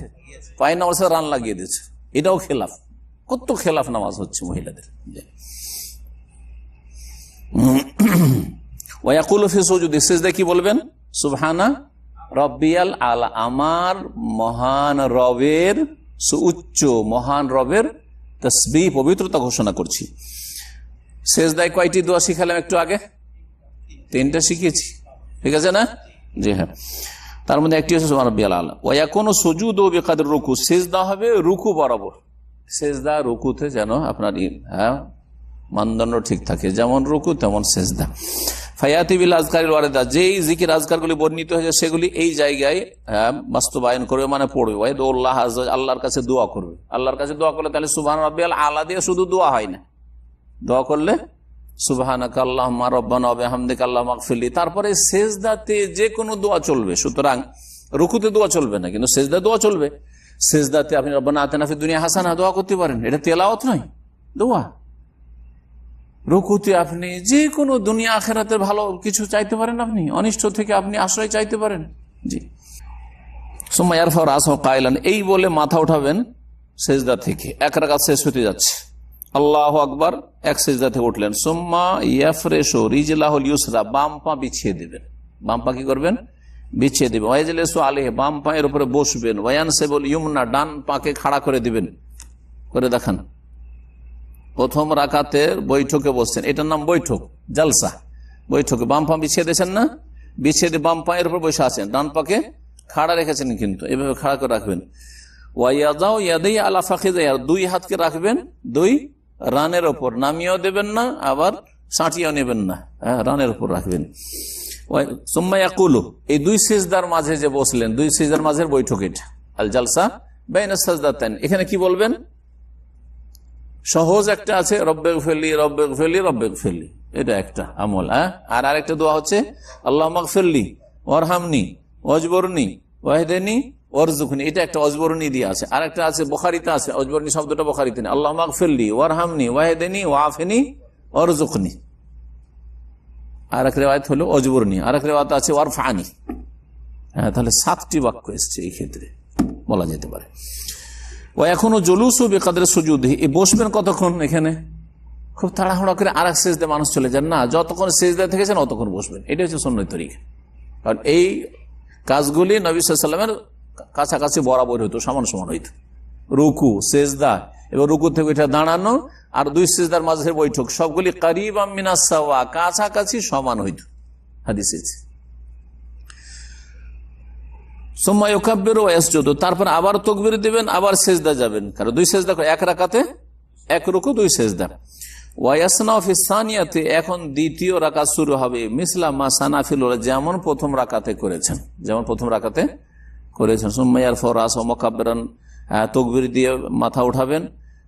পায়ের নলার সাথে রান লাগিয়ে দিয়েছে। এটাও খেলাফ, কত খেলাফ নামাজ হচ্ছে মহিলাদের। ওয়াকুলু ফি সুজুদি, সিজদায় কি বলবেন? সুবহানা রব্বিয়াল আলা, আমার মহান রবের, সুউচ্চ মহান রবের তাসবিহ, পবিত্রতা ঘোষণা করছি। সিজদায় কয়টি দোয়া শিখালাম একটু আগে? 3টা শিখিয়েছি, ঠিক আছে না? জি হ্যাঁ, তার মধ্যে একটি হচ্ছে সুবহান রব্বিয়াল আলা। ওয়াকুনু সুজুদু বিকাদরি রুকু, সিজদা হবে রুকু বরাবর। সিজদা রুকুতে যেন আপনার মানদণ্ড ঠিক থাকে, যেমন রুকু তেমন সেজদা। ফায়াতি বিল আজকারিল ওয়ারিদা, যেই জিকির আজকারগুলি বর্ণিত হয়েছে সেগুলি এই জায়গায় বাস্তবায়ন করবে, মানে পড়বে। ওয়াইদুল্লাহ, আল্লাহর কাছে দোয়া করবে। আল্লাহর কাছে দোয়া করলে তাহলে সুবহান রাব্বিয়াল আলা দিয়ে শুধু দোয়া হয় না, দোয়া করলে সুবহানাকা আল্লাহুম্মা রাব্বানা ওয়া বিহামদিকা আল্লাহুম্মা ইগফিরলি। তারপরে সেজদাতে যে কোনো দোয়া চলবে, সুতরাং রুকুতে দোয়া চলবে না, কিন্তু সেজদা দোয়া চলবে। সেজদাতে আপনি রব্বানা আতিনা ফিদ দুনিয়া হাসানা দোয়া করতে পারেন, এটা তেলাওয়াত নয়, দোয়া। রুকুতে আপনি যে কোনো দুনিয়া আখিরাতের ভালো কিছু চাইতে পারেন, আপনি অনিষ্ট থেকে আপনি আশ্রয় চাইতে পারেন। জি, সুম্মা ইয়ারফাউ রাসাহু কাইলান, এই বলে মাথা উঠাবেন সেজদা থেকে। এক রাকাত শেষ হতে যাচ্ছে, আল্লাহু আকবার, এক সেজদা থেকে উঠলেন। সুম্মা ইয়াফরিশু রিজলাহুল ইউসরা, বাম পা বিছিয়ে দেবেন। বাম পা কি করবেন? বিছিয়ে দেবেন। ওয়াইজলিসু আলাইহি, বাম পায়ের উপরে বসবেন। ওয়ায়ানসিবুল ইউমনা, ডান পাকে খাড়া করে দিবেন। করে দেখান, প্রথম রাকাতের বৈঠকে বসছেন, এটার নাম বৈঠক, জালসা। বৈঠকে বাম পা বিছিয়ে দিয়েছেন না, বিছিয়ে দিয়ে বাম পায়ের উপর বসে আছেন, ডান পাকে খাড়া রেখেছেন, কিন্তু এভাবে খাড়া করে রাখবেন। ওয়াইয়াদাউ ইয়াদাইহি আলা ফাখিযাইহি, দুই হাতকে রাখবেন দুই রানের ওপর, নামিয়েও দেবেন না আবার সাঁটিয়েও নেবেন না, রানের ওপর রাখবেন। সুম্মা ইয়াকুলু, এই দুই সিজদার মাঝে যে বসলেন, দুই সিজদার মাঝের বৈঠক এটা, আল জালসা বাইনা সাজদাতাইন। এখানে কি বলবেন? সহজ একটা আছে, রব্বিগফিরলি রব্বিগফিরলি রব্বিগফিরলি, এটা একটা আমল। আর আরেকটা দোয়া হচ্ছে আল্লাহুম্মা গফিরলি ওয়ারহামনি ওয়াজবুরনি ওয়াহদিনি ওয়ারজুকনি, এটা একটা অজবরণী দিয়ে আছে। আর একটা আছে বুখারীতে আছে, অজবরণী শব্দটা বুখারীতে নেই, আল্লাহুম্মা আগফিরলি ওয়ারহামনি ওয়াহদিনি ওয়াআফিনি ওয়ারজুকনি। আর এক রিওয়ায়াত হলো অজবরণী, আর এক রিওয়ায়াত আছে ওয়ারফানি। হ্যাঁ, তাহলে 7টি বাক্য এসছে এই ক্ষেত্রে বলা যেতে পারে। ও এখনো জলুসু বিকদরি সুজুদি, এই বসবেন কতক্ষণ এখানে? খুব তাড়াহুড়া করে আর এক সেজদায় মানুষ চলে যান না, যতক্ষণ সেজদায় থেকেছেন অতক্ষণ বসবেন। এটা হচ্ছে সুন্নাত তরিকা। কারণ এই কাজগুলি নবী সাল্লাল্লাহু আলাইহি ওয়াসাল্লামের কাছাকাছি বরাবর হইতো, সমান সমান হইতো। রুকু, সেজদা, এবার রুকু থেকে এটা দাঁড়ানো আর 2 সেজদার মাঝে বৈঠক, সবগুলি কারিবাম মিনাস সাওয়া, কাছাকাছি সমান হইতো হাদিসে। সুম্মা ইউকাব্বিরু ওয়া ইয়াসজুদু, তারপর আবার তাকবীর দিবেন, আবার সেজদা যাবেন। কারণ 2 সেজদা করে, এক রাকাতে 1 রুকু 2 সেজদা। ওয়া ইয়াসনাউ ফিস সানিয়াতি, এখন দ্বিতীয় রাকাত শুরু হবে, মিসলা মা সানা ফিল উলা, যেমন প্রথম রাকাতে করেছেন, যেমন প্রথম রাকাতে করেছেন। সুম্মা ইয়ারফাউ রাসাহু মুকাব্বিরান, তাকবীর দিয়ে মাথা উঠাবেন।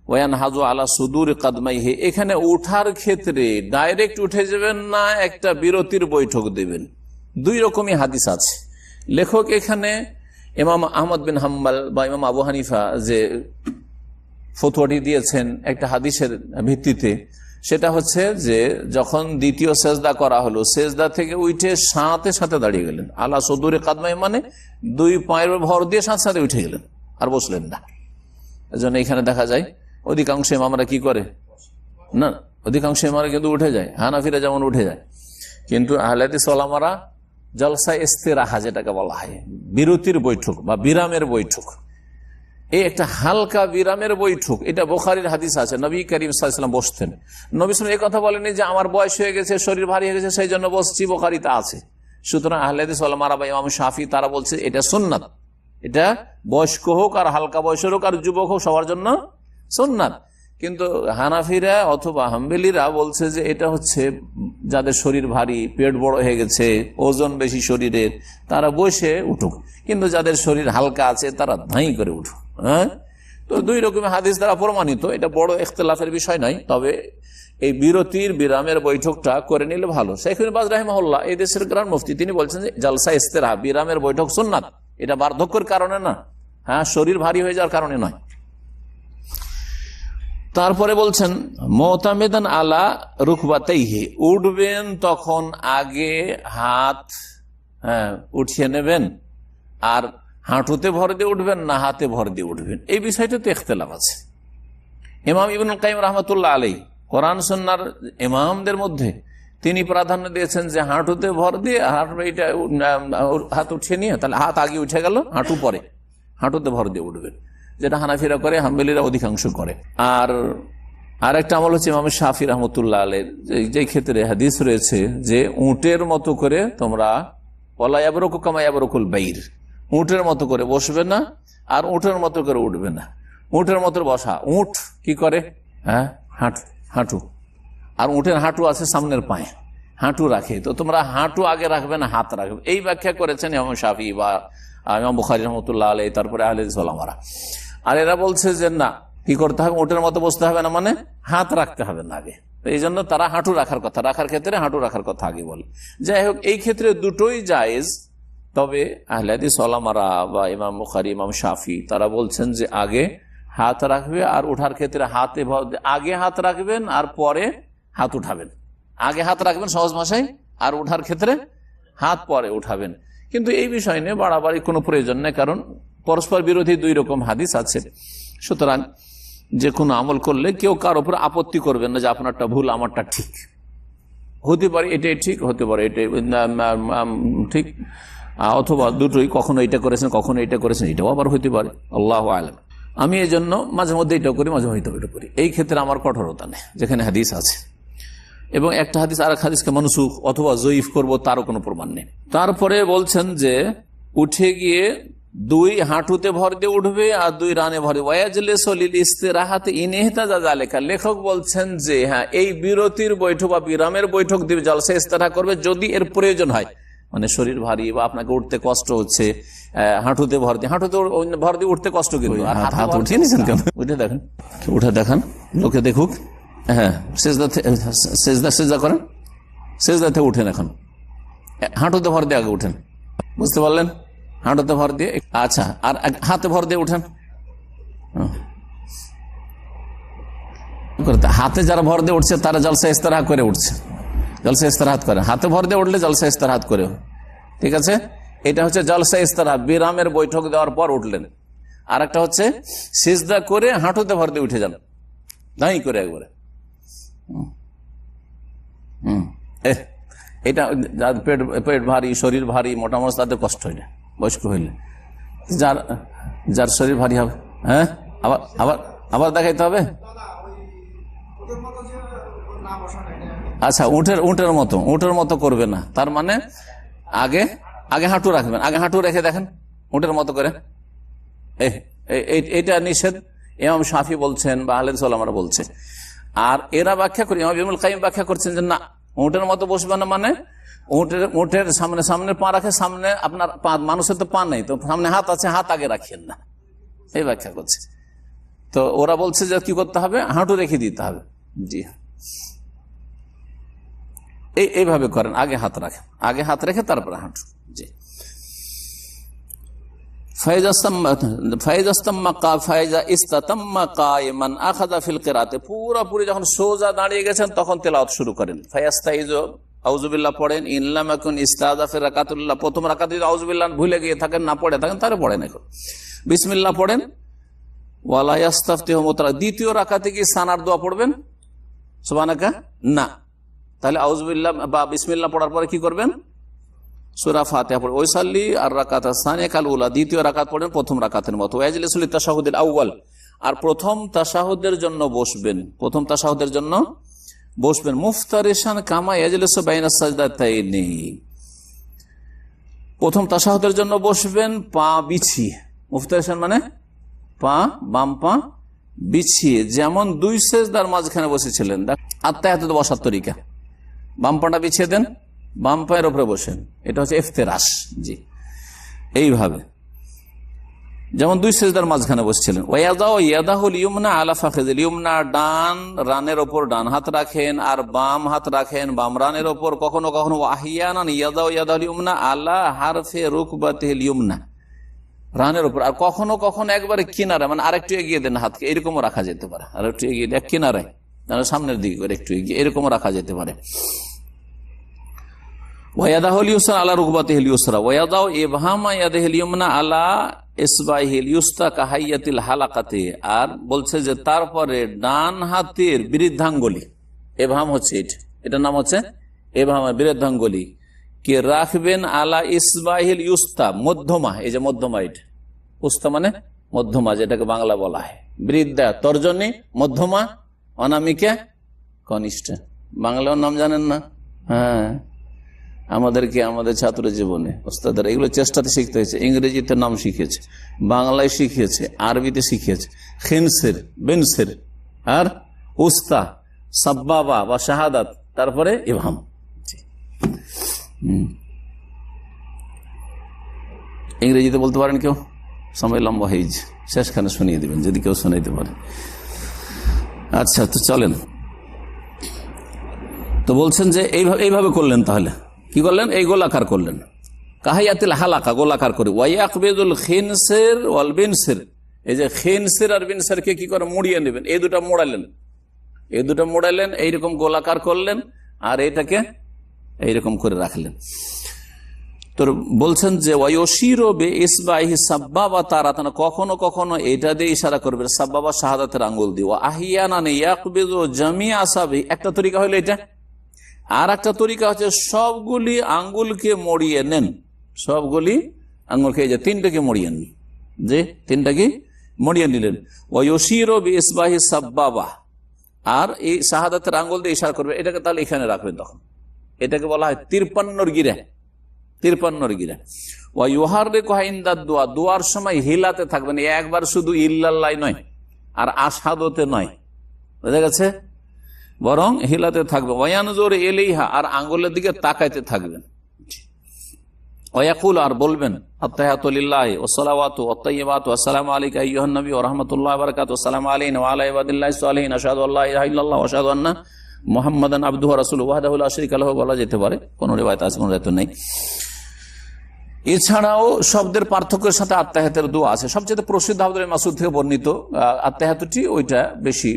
ওয়া ইয়ানহাজু আলা সুদুরি কদমাইহি, এখানে উঠার ক্ষেত্রে ডাইরেক্ট উঠে যাবেন না, একটা বিরতির বৈঠক দিবেন। 2 রকমই হাদিস আছে। লেখক এখানে ইমাম আহমদ বিন হাম্বল বা ইমাম আবু হানিফা যে ফতোয়াটি দিয়েছেন একটা হাদিসের ভিত্তিতে, সেটা হচ্ছে যে যখন দ্বিতীয় সেজদা করা হলো, সেজদা থেকে উঠে সাথে সাথে দাঁড়িয়ে গেলেন। আলা সুদুরি কদমাই মানে 2 পায়ের ভর দিয়ে সাথে সাথে উঠে গেলেন, আর বসলেন না। এজন্য এখানে দেখা যায় অধিকাংশ ইমামরা কি করে না, অধিকাংশ ইমামরা কিন্তু উঠে যায়, হানাফিরা যেমন উঠে যায়। কিন্তু আহলে হাদিস ওলামারা জলসা ইস্তিরাহা যেটাকে বলা হয়, বিরতির বৈঠক বা বিরামের বৈঠক, এই একটা হালকা বিরামের বৈঠক, এটা বুখারীর হাদিস আছে। নবী করিম সাল্লাল্লাহু আলাইহি ওয়াসাল্লাম বসতেন। নবী সাল্লাল্লাহু এই কথা বলেনি যে আমার বয়স হয়ে গেছে, শরীর ভারী হয়ে গেছে, সেই জন্য বসছি, বুখারীতে আছে। সুতরাং আহলে হাদিস ওলামারা বা ইমাম শাফি তারা বলছে এটা সুন্নাত, এটা বয়স্ক হোক আর হালকা বয়সের হোক আর যুবক হোক সবার জন্য সুন্নাত। কিন্তু হানাফিরা অথবা হাম্বলীরা বলছে যে এটা হচ্ছে যাদের শরীর ভারী, পেট বড় হয়ে গেছে, ওজন বেশি শরীরের, তারা বসে উঠুক, কিন্তু যাদের শরীর হালকা আছে তারা ধাই করে উঠুক। হ্যাঁ, তো 2 রকমের হাদিস দ্বারা প্রমাণিত, এটা বড় ইখতিলাফের বিষয় নয়। তবে এই বিরতির বিরামের বৈঠকটা করে নিলে ভালো। শেখ ইবনে বাজ রাহিমাহুল্লাহ এই দেশের গ্রান্ড মুফতি, তিনি বলছেন যে জালসা ইস্তিরাহা, বিরামের বৈঠক সুন্নাত, এটা বার্ধক্যের কারণে না, হ্যাঁ শরীর ভারী হয়ে যাওয়ার কারণে নয়। তারপরে বলছেন মুতামিদান আলা রুকবাতাইহি, উঠবেন তখন আগে হাত উঠিয়ে নেবেন, আর হাঁটুতে ভর দিয়ে উঠবেন না হাতে ভর দিয়ে উঠবেন, এই বিষয়টাতে ইখতিলাফ আছে। ইমাম ইবনুল কাইয়িম রাহমাতুল্লাহ আলাইহি কোরআন সুন্নাহর ইমামদের মধ্যে তিনি প্রাধান্য দিয়েছেন যে হাঁটুতে ভর দিয়ে হাত উঠিয়ে নিয়ে, তাহলে হাত আগে উঠে গেল, হাঁটু পরে, হাঁটুতে ভর দিয়ে উঠবেন, যেটা হানাফিরা করে, হাম্বলীরা অধিকাংশ করে। আর একটা আমল হচ্ছে ইমাম শাফি রাহমাতুল্লাহ আলাইহির, যে ক্ষেত্রে হাদিস রয়েছে যে উটের মতো করে তোমরা ওয়ালা ইয়াবরুকু কামা ইয়াবরুকুল বাইর, উটের মতো করে বসবে না আর উটের মতো করে উঠবে না। উটের মতো বসা, উট কি করে, হ্যাঁ হাঁটু, আর উটের হাঁটু আছে সামনের পায়ে, হাঁটু রাখে, তো তোমরা হাঁটু আগে রাখবে না হাত রাখবে। এই ব্যাখ্যা করেছেন ইমাম শাফি বা ইমাম বুখারী রাহমাতুল্লাহ আলাইহি, তারপরে আহলে হাদিস ওলামারা। আর এরা বলছে যে না, কি করতে হবে, উটের মতো বসতে হবে না, মানে হাত রাখতে হবে না আগে। তো এই জন্য তারা হাঁটু রাখার কথা, রাখার ক্ষেত্রে হাঁটু রাখার কথা আগে বলে। যাই হোক, এই ক্ষেত্রে দুটোই জায়েজ। তবে আহলে হাদিস ওলামারা বা ইমাম বুখারী, ইমাম শাফি তারা বলছেন যে আগে হাত রাখবে, আর উঠার ক্ষেত্রে আগে হাত রাখবেন আর পরে হাত উঠাবেন। আগে হাত রাখবেন সহজ ভাষায়, আর উঠার ক্ষেত্রে হাত পরে উঠাবেন। কিন্তু এই বিষয় নিয়ে বাড়াবাড়ি কোনো প্রয়োজন নেই, কারণ পরস্পর বিরোধী 2 রকম হাদিস আছে। সুতরাং যে কোনো আমল করলে কেউ কার উপর আপত্তি করবেন না যে আপনারটা ভুল আমারটা ঠিক। হতে পারে এটাই ঠিক, হতে পারে এটাই ঠিক, অথবা দুটোই, কখনো এটা করেছেন কখনো এটা করেছেন, এটাও আবার হতে পারে, আল্লাহু আ'লাম। আমি এই জন্য মাঝে মধ্যে এটা করি, মাঝে মধ্যে এটা করি। এই ক্ষেত্রে আমার কঠোরতা নেই, যেখানে হাদিস আছে, এবং একটা হাদিস আর এক হাদিসকে মানসুখ অথবা জয়ীফ করবো তারও কোনো প্রমাণ নেই। তারপরে বলছেন যে উঠে গিয়ে 2 হাঁটুতে ভর দিয়ে উঠবে আর 2 রানে ভরে, ওয়াজলিসু লিল ইস্তিরাহাতি ইন ইহতাজা যালিকা। লেখক বলছেন যে হ্যাঁ, এই বিরতির বৈঠক বা বিরামের বৈঠক দিবে, জলসা ইস্তিরাহা করবে যদি এর প্রয়োজন হয়, মানে শরীর ভারী বা আপনাকে উঠতে কষ্ট হচ্ছে, হাঁটুতে ভর দিয়ে উঠতে কষ্ট, কিন্তু হাত উঠিয়ে নিয়েছেন কেন, উঠে দেখেন, উঠে দেখান, লোকে দেখুক। হ্যাঁ, সেজদা করেন, সেজদাতে উঠেন, এখন হাঁটুতে ভর দিয়ে আগে উঠেন, বুঝতে পারলেন? হাঁটুতে ভর দিয়ে, আচ্ছা, আর হাতে ভর দিয়ে উঠেন। হাতে যারা ভর দিয়ে উঠছে তারা জলসা ইস্তেরাহা করে উঠছে, জলসা ইস্তেরাহাত করে। হাতে ভর দিয়ে উঠলে জলসা ইস্তেরাহাত করে, ঠিক আছে। এটা হচ্ছে জলসা ইস্তেরাহা, বিরামের বৈঠক দেওয়ার পর উঠলেন। আর একটা হচ্ছে সিজদা করে হাঁটুতে ভর দিয়ে উঠে যান, দাঁড়ি করে একবারে। এটা পেট ভারী, শরীর ভারী, মোটা মানুষ তাদের কষ্ট হয় না, বয়স্ক হইলে। যার শরীর ভারী হবে, হ্যাঁ, আবার আবার আবার দেখাইতে হবে। আচ্ছা, উটের মতো করবে না, তার মানে আগে আগে হাঁটু রাখবেন, আগে হাঁটু রেখে দেখেন উটের মতো করে। এটা নিষেধ ইমাম শাফি বলছেন বা আহলে উলামারা বলছে। আর এরা ব্যাখ্যা করে, ইমাম ইবনুল কাইয়িম ব্যাখ্যা করছেন যে না, উটের মতো বসবে না, মানে উটের সামনে পা রাখে, সামনে আপনার পা, মানুষের তো পা নেই, তো সামনে হাত আছে, হাত আগে রাখেন না, এই ব্যাখ্যা করছে। তো ওরা বলছে যে কি করতে হবে, হাঁটু রেখে দিতে হবে। জি, এইভাবে করেন, আগে হাত রাখেন, আগে হাত রেখে তারপরে হাঁটু। জি, পুরোপুরি যখন সোজা দাঁড়িয়ে গেছেন তখন তেলাওয়াত শুরু করেন। ফায়াস্তাইজু আউযুবিল্লাহ পড়েন, ইনলাম ইয়াকুন ইস্তাযা ফি রাকাতুল্লাহ, প্রথম রাকাতে যদি আউযুবিল্লাহ ভুলে গিয়ে থাকেন, না পড়ে থাকেন, তাহলে পড়েন এখন বিসমিল্লাহ পড়েন। ওয়ালা ইয়াস্তাফতিহু মুতরা, দ্বিতীয় রাকাতে কি সানার দোয়া পড়বেন সুবহানাকা? না, তাহলে আউযুবিল্লাহ বা বিসমিল্লাহ পড়ার পরে কি করবেন? সূরা ফাতিহা পড়বেন। ওয়াসাল্লি আর রাকাত সানিয়া কাল উলা, দ্বিতীয় রাকাত পড়বেন প্রথম রাকাতের মতো। ওয়াজলিসু লিতাশাহুদিল আউয়াল, আর প্রথম তাশাহুদের জন্য বসবেন, প্রথম তাশাহুদের জন্য বসবেন। মুফতারিশান কামা ইয়াজলিসু বাইনাস সাজদাতাইনি, প্রথম তাশাহুদের জন্য বসবেন পা বিছিয়ে। মুফতারিশান মানে পা, বাম পা বিছিয়ে, যেমন দুই সেজদার মাঝখানে বসেছিলেন। আত্তাহিয়াতুতে বসার তরিকা, বাম পাটা বিছিয়ে দেন, বাম পায়ের উপরে বসেন, এটা হচ্ছে ইফতিরাশ। জি, এইভাবে যেমন দুই সেজদার মাঝখানে বসছিলেন। ওয়াদাউ ইয়াদাহুল ইয়ুমনা আলা ফাখিযিল ইয়ুমনা, ডান রানের ওপর ডান হাত রাখেন, আর বাম হাত রাখেন বাম রানের ওপর। কখনো কখনো আহইয়ানান ইয়াদাউ ইয়াদাহুল ইয়ুমনা আলা হারফে রুকবাতিল ইয়ুমনা, রানের উপর। আর কখনো কখনো একবারে কিনারে, মানে আরেকটু এগিয়ে দেন হাতকে, এরকমও রাখা যেতে পারে, আরেকটু এগিয়ে এক কিনারে, সামনের দিকে করে একটু এগিয়ে, এরকমও রাখা যেতে পারে। ওয়াদাহুল ইউসরা আলা রুকবাতিল ইউসরা, ওয়াদাউ ইবহামা ইয়াদিল ইয়ুমনা আলা ইসবাইহিল ইউসতা কাহাইয়াতিল হালাকাতি, আর বলছে যে তারপরে ডান হাতের বৃদ্ধাঙ্গুলি, ইবহাম হচ্ছে এটার নাম হচ্ছে ইবহাম, বৃদ্ধাঙ্গুলি কে রাখবেন আলা ইসবাইহিল ইউস্তা, মধ্যমা, এই যে মধ্যমা, এটা উস্তা মানে মধ্যমা, যেটাকে বাংলা বলা হয় বৃদ্ধা, তর্জনী মধ্যমা, অনামিকা কনিষ্ঠ। বাংলার নাম জানেন না? হ্যাঁ, আমাদেরকে আমাদের ছাত্র জীবনে ওস্তাদের এগুলো চেষ্টাতে শিখতে হয়েছে। ইংরেজিতে নাম শিখেছে, বাংলায় শিখিয়েছে, আরবিতে শিখিয়েছে। খিনসের, বেনসের, আর উস্তা, সাব্বাবা বা শাহাদাত, তারপরে ইবহাম। ইংরেজিতে বলতে পারেন কেউ? সময় লম্বা হয়েছে, শেষখানে শুনিয়ে দিবেন যদি কেউ শোনাইতে পারে। আচ্ছা, তো চলেন। তো বলছেন যে এইভাবে করলেন, তাহলে কি করলেন? এই গোলাকার করলেন, কাহাইয়াতিল হালাকা, গোলাকার করে। ওয়ায়াকবিদুল খিনসির ওয়াল বিনসির, এই যে খিনসির আর বিনসিরকে কি করে মুড়িয়ে নেবেন, এই দুটা মোড়ালেন, এইরকম গোলাকার করলেন, আর এটাকে এইরকম করে রাখলেন। তো বলছেন যে ওয়ায়ুশিরু বিইসবাইহি সাব্বাবা তারাতান, কখনো কখনো এটা দিয়ে ইশারা করবে, সাব্বাবা শাহাদাতের আঙ্গুল দিয়ে। ওয়া আহইয়ানান ইয়াকবিদু জামিআ আসাবি, একটা তরিকা হলো এটা। আর একটা তরিকা হচ্ছে সবগুলি আঙ্গুলকে মড়িয়ে নেন, সবগুলি আঙ্গুলকে, এই যে তিনটাকে মড়িয়ে নেন, যে তিনটাকে মড়িয়ে নিলেন। ওয়ায়ুশিরু বিইসবাইহি সাব্বাবা, আর এই শাহাদাতের আঙ্গুল দিয়ে ইশারা করবে, এটাকে তাহলে এখানে রাখবেন। তখন এটাকে বলা হয় 53 গিরা, 53 গিরা। ওয়ায়ুহাররিকু ইনদা দুআ, দুআর সময় হিলাতে থাকবেন, একবার শুধু ইল্লাল্লাহ নয় আর আশহাদুতে নয়, বুঝা গেছে, বরং হিলাতে থাকবে। ওয়ায়ানজুরু ইলাইহা, আর আঙ্গুলের দিকে তাকাইতে থাকবেন। ওয়ায়াকুল, আর বলবেন আত্তাহিয়াতু লিল্লাহি ওয়াস সালাওয়াতু ওয়াত তাইয়্যিবাতু আসসালামু আলাইকা আইয়ুহান নবী ওয়া রাহমাতুল্লাহি ওয়া বারাকাতুহু, আসসালামু আলাইনা ওয়া আলা ইবাদিল্লাহিস সালিহিন, আশহাদু আল্লা ইলাহা ইল্লাল্লাহ ওয়া আশহাদু আন্না মুহাম্মাদান আবদুহু ওয়া রাসূলুহু ওয়াহদাহু লা শারীকা লাহু বলা যেতে পারে, কোন রিওয়ায়াত আছে, কোন রিওয়ায়াত নেই। এছাড়াও শব্দের পার্থক্যের সাথে আত্তাহিয়াতের দোয়া আছে। সবচেয়ে প্রসিদ্ধ আব্দুল্লাহ মাসউদ থেকে বর্ণিত আত্তাহিয়াতটি, ওইটা বেশি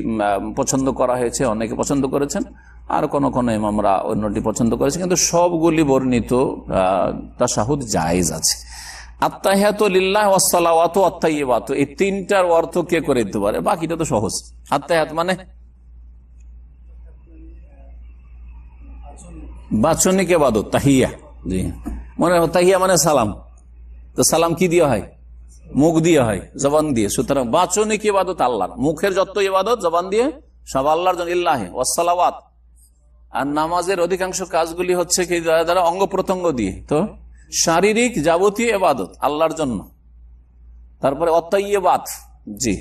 পছন্দ করা হয়েছে, অনেকে পছন্দ করেছেন, আর কোন কোন ইমামরা অন্যটি পছন্দ করেছে, কিন্তু সবগুলি বর্ণিত তাশাহুদ জায়েজ আছে। আত্তাহিয়াতু লিল্লাহ ওয়াস সালাওয়াতু ওয়াত তাইয়্যিবাতু, এই তিনটার অর্থ কে করে দিতে পারে? বাকিটা তো সহজ। আত্তাহিয়াত মানে বাচনিক ইবাদত, তাহিয়া। জি, মনে হয় তাহিয়া মানে সালাম, তো সালাম কি দিয়ে হয়? মুখ দিয়ে হয়, জবান দিয়ে। সুতরাং বাচনিক ইবাদত আল্লাহর, মুখের যত ইবাদত জবান দিয়ে সব আল্লাহর জন্য। ইল্লাহি ওয়াস সালাওয়াত, আর নামাজের অধিকাংশ কাজগুলি হচ্ছে কি দ্বারা? অঙ্গ প্রত্যঙ্গ দিয়ে। তো শারীরিক যাবতীয় ইবাদত আল্লাহর জন্য। তারপরে অত্তাইয়্যিবাত, জি,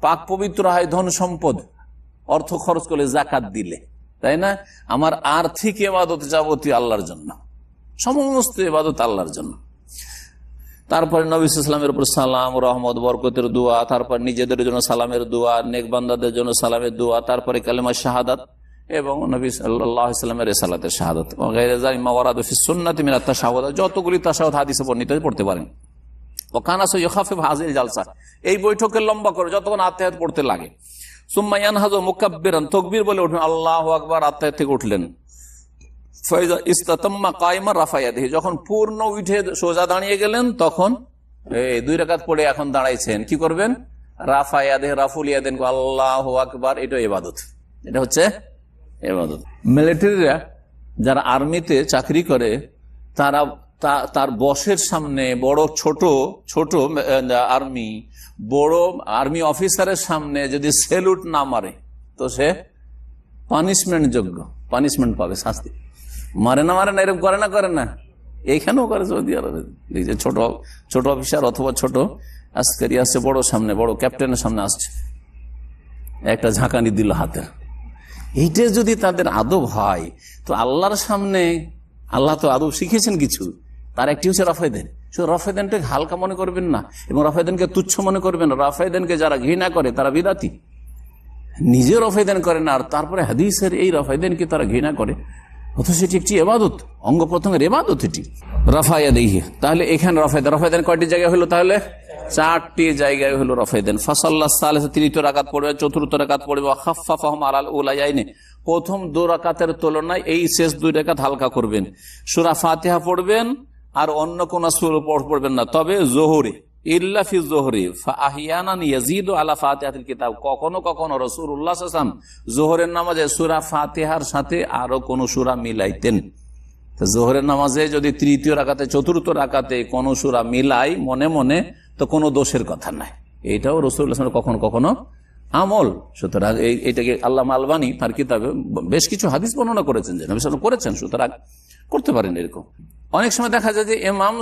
পাক পবিত্র হয় ধন সম্পদ, অর্থ খরচ করলে, যাকাত দিলে, তাই না? আমার আর্থিক ইবাদত যাবতীয় আল্লাহর জন্য, সমস্ত ইবাদত আল্লাহর জন্য। তারপরে নবী সাল্লাল্লাহু আলাইহি ওয়াসাল্লামের উপর সালাম, রহমত, বরকতের দোয়া, তারপর নিজেদের জন্য সালামের দোয়া, নেক বান্দাদের জন্য সালামের দোয়া, তারপরে কালেমা শাহাদাত এবং নবী সাল্লাল্লাহু আলাইহি ওয়াসাল্লামের রিসালাতের শাহাদাত, যতগুলি তাশাহুদ হাদিসে বর্ণিত পড়তে পারেন। এই বৈঠকে লম্বা করে যতক্ষণ আত্তাহিয়াত পড়তে লাগে। সুম্মা ইয়ানহাজু মুকাব্বিরান, তাকবীর বলে উঠলেন, আল্লাহু আকবার, আত্তাহিয়াত থেকে উঠলেন। ফাইজা ইসতাতাম্মা কায়িমান রাফা ইয়াদিহি, যখন পূর্ণ উঠে সোজা দাঁড়িয়ে গেলেন, তখন এই 2 রাকাত পড়ে এখন দাঁড়াইছেন, কি করবেন? রাফা ইয়াদিহি, রাফুল ইয়াদিন, আল্লাহু আকবার। এটা ইবাদত, এটা হচ্ছে ইবাদত। মিলিটারিরা যারা আর্মিতে চাকরি করে, তারা তার বসের সামনে বড় ছোট ছোট বড় আর্মি অফিসারের সামনে যদি সেলুট না মারে, তো সে পানিশমেন্ট যোগ্য, পানিশমেন্ট পাবে, শাস্তি। মারে না এরকম করে না, এইখানেও করে সৌদি আরবে। ছোট ছোট অফিসার অথবা ছোট আজকারি আসছে, বড় সামনে, বড় ক্যাপ্টেনের সামনে আসছে, একটা ঝাঁকানি দিল হাতের। এইটা যদি তাদের আদব হয়, তো আল্লাহর সামনে, আল্লাহ তো আদব শিখেছেন কিছু, তার একটি হচ্ছে রাফায়েদান। শুধু রাফায়েদানটাকে হালকা মনে করবেন না, এবং রাফায়েদানকে তুচ্ছ মনে করবেন না। রাফায়েদানকে যারা ঘৃণা করে তারা বিদাতি, নিজে রাফায়েদান করে না, আর তারপরে হাদিসের এই রাফায়েদানকে তারা ঘৃণা করে, অথচ সেটি একটি ইবাদত, অঙ্গ প্রত্যঙ্গের ইবাদত এটি রাফায়েদান। তাহলে এখানে রাফায়েদান কয়টি জায়গায় হলো? তাহলে 4টি জায়গায় হলো রাফায়েদান। ফাসাল্লাহ সালেসা, 3য় রাকাত পড়বে, 4র্থ রাকাত পড়বে। খাফফাফাহুম আলাল উলায়াইনি, প্রথম 2 রাকাতের তুলনায় এই শেষ 2 রাকাত হালকা করবেন। সূরা ফাতিহা পড়বেন, আর অন্য কোন সূরা পড়বেন না, তবে যোহরে, ইল্লা ফি যোহরি ফাআহইয়ানান ইয়াজিদু আলা ফাতিহাতিল কিতাব, কখনো কখনো রাসূলুল্লাহ সাল্লাল্লাহু আলাইহি ওয়াসাল্লাম যোহরের নামাজে সূরা ফাতিহার সাথে আরো কোন সূরা মিলাইতেন। যোহরের নামাজে যদি 3য় রাকাতে 4র্থ রাকাতে কোন সূরা মিলাই মনে মনে, তো কোনো দোষের কথা নাই। এইটাও রাসূলুল্লাহ সাল্লাল্লাহু আলাইহি ওয়াসাল্লাম কখনো কখনো আমল। সুতরাং এইটাকে আল্লামা আলবানী তার কিতাবে বেশ কিছু হাদিস বর্ণনা করেছেন যে নবী সাল্লাল্লাহু আলাইহি ওয়াসাল্লাম করেছেন, সুতরাং করতে পারেন এরকম। অনেক সময় দেখা যায় যে ইমাম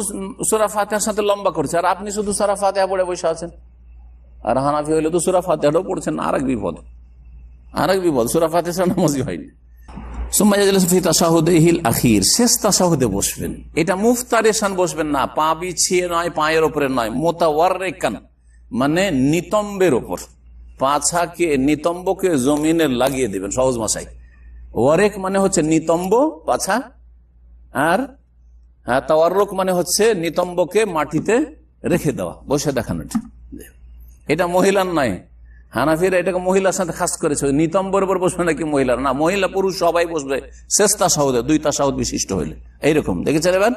সূরা ফাতিহার সাথে লম্বা করছে, আর আপনি শুধু সূরা ফাতিহা পড়ে বসে আছেন। আর হানাফি হইলে তো সূরা ফাতিহাটাও পড়ছেন, আরেক বিপদ, সূরা ফাতিহা ছাড়া নামাজই হয়নি। সুম্মা ইয়াজলিসু ফি তাশাহুদিহিল আখির, শেষ তাশাহুদে বসবেন। এটা মুফতারিশান বসবেন না, পা বিছিয়ে নয়, পায়ের উপরে নয়, মুতাওয়াররিকান মানে নিতম্বের উপর, পাছাকে নিতম্বকে জমিনে লাগিয়ে দিবেন, সহজ ভাষায়। ওয়ারেক মানে হচ্ছে নিতম্ব, পাছা, আর তাওয়াররুক মানে হচ্ছে নিতম্বকে মাটিতে রেখে দেওয়া, বসে দেখানো। এটা মহিলার নয়, হানাফিরা এটাকে মহিলার সাথে খাস করেছে। নিতম্বর উপর বসবে নাকি মহিলার? না, মহিলা পুরুষ সবাই বসবে শেষ তাশাহুদে, 2 তাশাহুদ বিশিষ্ট হইলে। এইরকম দেখেছেন? এবার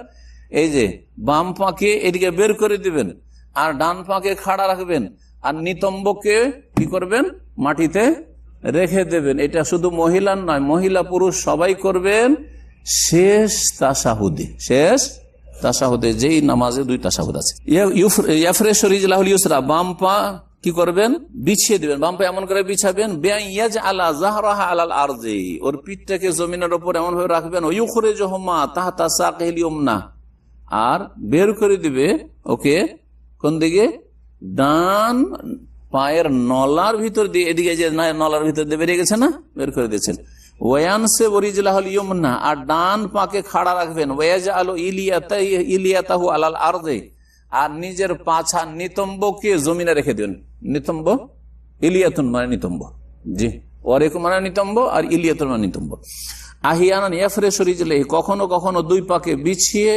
এই যে বাম পাকে এদিকে বের করে দিবেন, আর ডান পাকে খাড়া রাখবেন, আর নিতম্বকে কি করবেন? মাটিতে রেখে দেবেন। এটা শুধু মহিলার নয়, মহিলা পুরুষ সবাই করবেন শেষ তাশাহুদে। শেষ তাশাহুদে, যেই নামাজে 2 তাশাহুদ আছে। ইয়াফরেশু রিজলাহুল ইউসরা, বাম পা কি করবেন? বিছিয়ে দিবেন। বাম পা এমন করে বিছাবেন, বিআইয়াজআলা যাহরাহা আলাল আরজি, ওর পিঠটাকে জমিনের উপর এমন ভাবে রাখবেন, ইউখরিজুহুমা তাহতা সাকিল ইউমনা, আর বের করে দিবে ওকে কোন দিকে? ডান পায়ের নলার ভিতর দিয়ে, এদিকে যে নলার ভিতর দিয়ে বেরিয়ে গেছে না, বের করে দিয়েছেন। ওয়ানসে ওরিজলাহুল ইউমনা, আর ডান পাকে খাড়া রাখবেন। ওয়াজআলু ইলিয়াতাহু আলাল আরজি, আর নিজের পাছা নিতম্বকে জমিনে রেখে দিবেন। নিতম্ব, ইলিয়াতুন মানে নিতম্ব, জি, ওয়ারেক মানে নিতম্ব, আর ইলিয়াতুন মানে নিতম্ব। আহিয়ানান ইয়াফরেশু রিজলাহি, কখনো কখনো 2 পাকে বিছিয়ে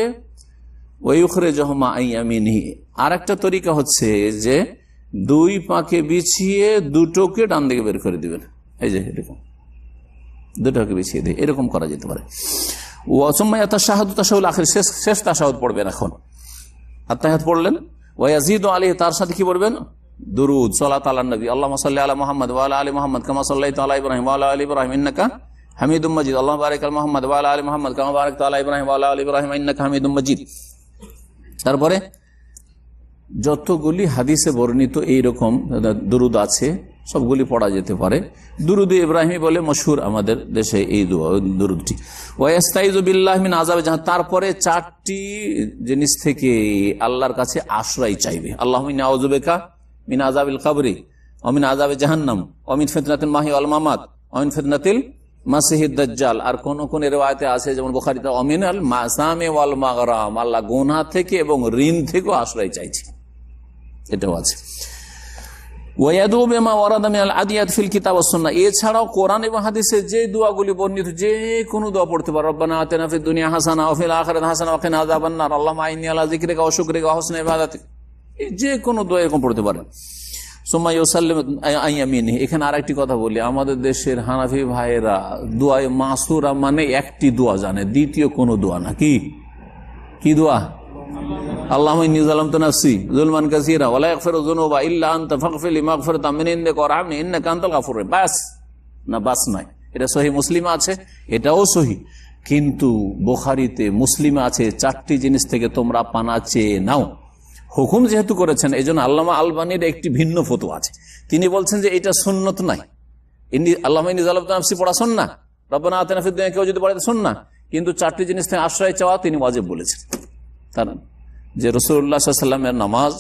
ওয়ায়ুখরিজুহুমা আন ইয়ামিনিহি। আর একটা তরিকা হচ্ছে যে দুই পাকে বিছিয়ে দুটোকে ডান দিকে বের করে দিবেন, এই যে এরকম দুটোকে বিছিয়ে দিয়ে এরকম করা যেতে পারে। ওয়াসুম্মা তাশাহাদু তাশাহুল আখির, শেষ তাশাহুদ পড়বেন। এখন আত্তাহিয়াত পড়লেন, ওয়ায়াজিদু আলাইহি, তার সাথে কি পড়বেন? দুরুদ, সালাত আলা নবী, আল্লাহুম্মা সাল্লি আলা মুহাম্মদ ওয়া আলা আলি মুহাম্মদ কামা সাল্লাইতা আলা ইব্রাহিম ওয়া আলা আলি ইব্রাহিম ইন্নাকা হামিদুম মাজিদ, আল্লাহুম্মা বারিক আলা মুহাম্মদ ওয়া আলা আলি মুহাম্মদ কামা বারাকতা আলা ইব্রাহিম ওয়া আলা আলি ইব্রাহিম ইন্নাকা হামিদুম মাজিদ। তারপরে যতগুলি হাদিসে বর্ণিত এইরকম দুরুদ আছে সবগুলি পড়া যেতে পারে। দুরুদ ইব্রাহিমী বলে মশহুর আমাদের দেশে এই দুরুদটি। ওয়াস্তাইযু বিল্লাহি মিন আযাবি জাহান্নাম, তারপরে চারটি জিনিস থেকে আল্লাহর কাছে আশ্রয় চাইবে। আল্লাহুম্মা ইন্নী আউযু বিকা মিন আযাবিল কবরি ওয়া মিন আযাবি জাহান্নাম ওয়া মিন ফিতনাতিল মাহইয়া ওয়াল মামাত ওয়া মিন ফিতনাতিল মাসিহিদ দাজ্জাল। আর কোন কোন রিওয়ায়াতে আছে যেমন বুখারীতে ওয়া মিনাল মাসামি ওয়াল মাগরাম, আল্লাহ গুনাহ থেকে এবং ঋণ থেকেও আশ্রয় চাইছে, এটাও আছে। ওয়ায়াদু বিমা ওয়ারাদা মিনাল আদিয়াত ফিল কিতাব ওয়াস সুন্নাহ, এছাড়াও কোরআন এবং হাদিসে যে দোয়াগুলি বর্ণিত যে কোনো দোয়া পড়তে পারে। রব্বানা আতিনা ফিদ দুনিয়া হাসানা ওয়া ফিল আখিরাতি হাসানা ওয়া কিনা আযাবান নার, আল্লাহুম্মা ইন্নী আলা যিকরিকা ওয়া শুকরিকা ওয়া হুসনি ইবাদাতিক, যে কোনো দোয়া এরকম পড়তে পারেন। সুম্মা ইউসাল্লিমু আন ইয়ামিনিহি। এখানে আরেকটি কথা বলি, আমাদের দেশের হানাফি ভাইয়েরা দোয়ায়ে মাসুরা মানে একটি দোয়া জানে, দ্বিতীয় কোনো দোয়া না। কি দোয়া? আল্লাহুম্মা ইন্নী যালামতু নাফসি যুলমান কাসীরা ওয়া লা ইয়াগফিরু যুনুবা ইল্লা আনতা ফাগফির লি মাগফিরাতাম মিন ইনদিকা ওয়ারহামনি ইন্নাকা আনতাল গাফুর রাহিম। বাস না, বাস নাই, এটা সহিহ মুসলিমে আছে, এটাও সহিহ, কিন্তু বুখারীতে মুসলিমে আছে চারটি জিনিস থেকে তোমরা পানা চেয়ে নাও। হুকুম যেহেতু করেছেন, এই জন্য আল্লামা আলবানীর একটি ভিন্ন ফতোয়া আছে, তিনি বলছেন যে এটা সুন্নত নাই। আল্লাহুম্মা ইন্নী যালামতু নাফসি পড়া সুন্নাহ, রব্বানা আতিনা ফিদ দুনিয়া কেউ যদি পড়ে সুন্নাহ, কিন্তু চারটি জিনিস থেকে আশ্রয় চাওয়া তিনি ওয়াজিব বলেছেন। তার যে রাসূলুল্লাহ সাল্লাল্লাহু আলাইহি ওয়াসাল্লামের নামাজ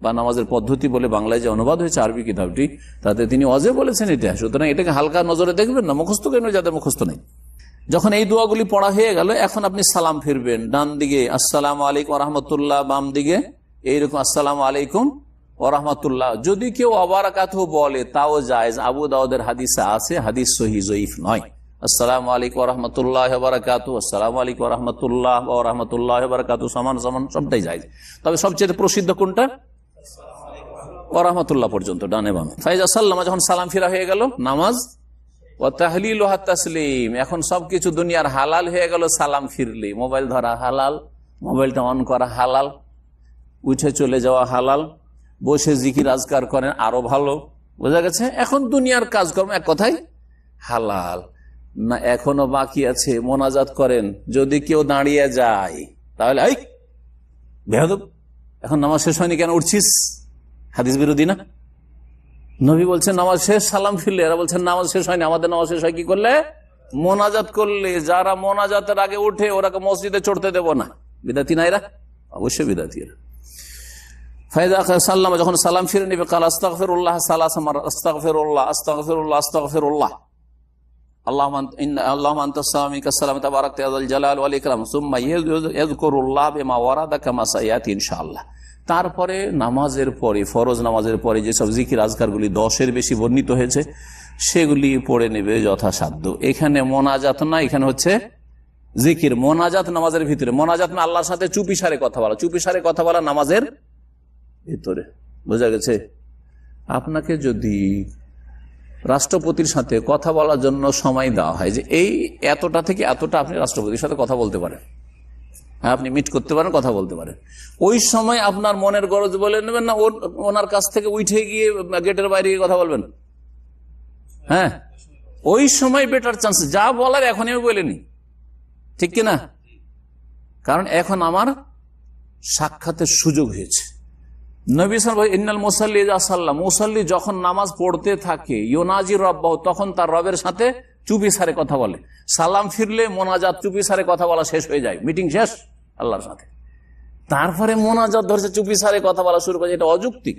বা নামাজের পদ্ধতি বলে বাংলায় যে অনুবাদ হয়েছে আরবি কিতাবটি, তাতে তিনি ওয়াজিব বলেছেন এটা। সুতরাং এটাকে হালকা নজরে দেখবেন না, মুখস্থ কেন যাদের মুখস্থ নেই। যখন এই দোয়াগুলি পড়া হয়ে গেল, এখন আপনি সালাম ফিরবেন, ডান দিকে আসসালামু আলাইকুম ওয়া রাহমাতুল্লাহ, বাম দিকে এইরকম আসসালামু আলাইকুম ওয়া রাহমাতুল্লাহ। যদি কেউ ওয়া বারাকাতুহু বলে তাও জায়েজ, আবু দাউদের হাদিসে আছে, হাদিস সহিহ জয়ীফ নয়। আসসালামু আলাইকুম ওয়া রাহমাতুল্লাহি ওয়া বারাকাতুহু, আসসালামু আলাইকুম ওয়া রাহমাতুল্লাহ ওয়া রাহমাতুল্লাহি ওয়া বারাকাতুহু সমান সমান সবটাই জায়েজ। তবে সবচেয়ে প্রসিদ্ধ কোনটা? ওয়া রাহমাতুল্লাহ পর্যন্ত, ডানে বামে। ফাইজা সাল্লামা, যখন সালাম ফিরা হয়ে গেল, নামাজ ওয়া তাহলিলুহা তাসলিম, এখন সবকিছু দুনিয়ার হালাল হয়ে গেল সালাম ফিরলে। মোবাইল ধরা হালাল, মোবাইলটা অন করা হালাল, উঠে চলে যাওয়া হালাল, বসে জিকির আজকার করেন আরো ভালো, বোঝা গেছে? এখন দুনিয়ার কাজকর্ম এক কথায় হালাল। না এখনো বাকি আছে, মোনাজাত করেন, যদি কেউ দাঁড়িয়ে যায় তাহলে এই বেয়াদব, এখন নামাজ শেষ হয়নি কেন উঠছিস? হাদিস বিরোধী না? নবী বলছেন নামাজ শেষ, সালাম ফিরলে, এরা বলছেন নামাজ শেষ হয়নি। আমাদের নামাজ শেষ হয় কি করলে? মোনাজাত করলে। যারা মোনাজাতের আগে উঠে ওরাকে মসজিদে চড়তে দেব না, বিদাতি না এরা? অবশ্যই বিদাতি এরা। ফাইদা সাল্লামা, যখন সালাম ফিরে নিবে, কাল আস্তাগফিরুল্লাহ সালাসা মাররা, আস্তাগফিরুল্লাহ আস্তাগফিরুল্লাহ আস্তাগফিরুল্লাহ, আল্লাহুম্মা আনতাস সালাম মিনকাস সালাম তাবারাকতা ইয়া যাল জালাল ওয়াল ইকরাম, সুম্মা ইয়াযকুরুল্লাহ বিমা ওয়ারাদা কামা সায়াতি ইনশাআল্লাহ। তারপরে নামাজের পরে, ফরজ নামাজের পরে যেসব জিকির আজকারগুলি 10-এর বেশি বর্ণিত হয়েছে সেগুলি পড়ে নেবে যথাসাধ্য। এখানে মোনাজাত না, এখানে হচ্ছে জিকির। মোনাজাত নামাজের ভিতরে, মোনাজাত না আল্লাহর সাথে চুপিসারে কথা বলা, চুপিসারে কথা বলা নামাজের ভিতরে, বোঝা গেছে? আপনাকে যদি রাষ্ট্রপতির সাথে কথা বলার জন্য সময় দেওয়া হয় যে এই এতটা থেকে এতটা আপনি রাষ্ট্রপতির সাথে কথা বলতে পারেন, আপনি মিট করতে পারেন, কথা বলতে পারেন, ওই সময় আপনার মনের গরজ বলে নেবেন না ওনার কাছ থেকে উঠে গিয়ে গেটের বাইরে গিয়ে কথা বলবেন? হ্যাঁ, ওই সময় বেটার চান্স, যা বলার এখনই আমি বলিনি, ঠিক কিনা? কারণ এখন আমার সাক্ষাতের সুযোগ হয়েছে। নবী সাল্লাল্লাহু আলাইহি ইন্নাল মুসাল্লি ইযা সাল্লা, মুসাল্লি যখন নামাজ পড়তে থাকে, ইউনাজি রাব্বাহু, তখন তার রবের সাথে চুপি সারে কথা বলে। সালাম ফিরলে মোনাজাত, চুপি সারে কথা বলা শেষ হয়ে যায়, মিটিং শেষ আল্লাহর সাথে, তারপরে মোনাজাত ধরছে, চুপি সারে কথা বলা শুরু করে, এটা অযৌক্তিক,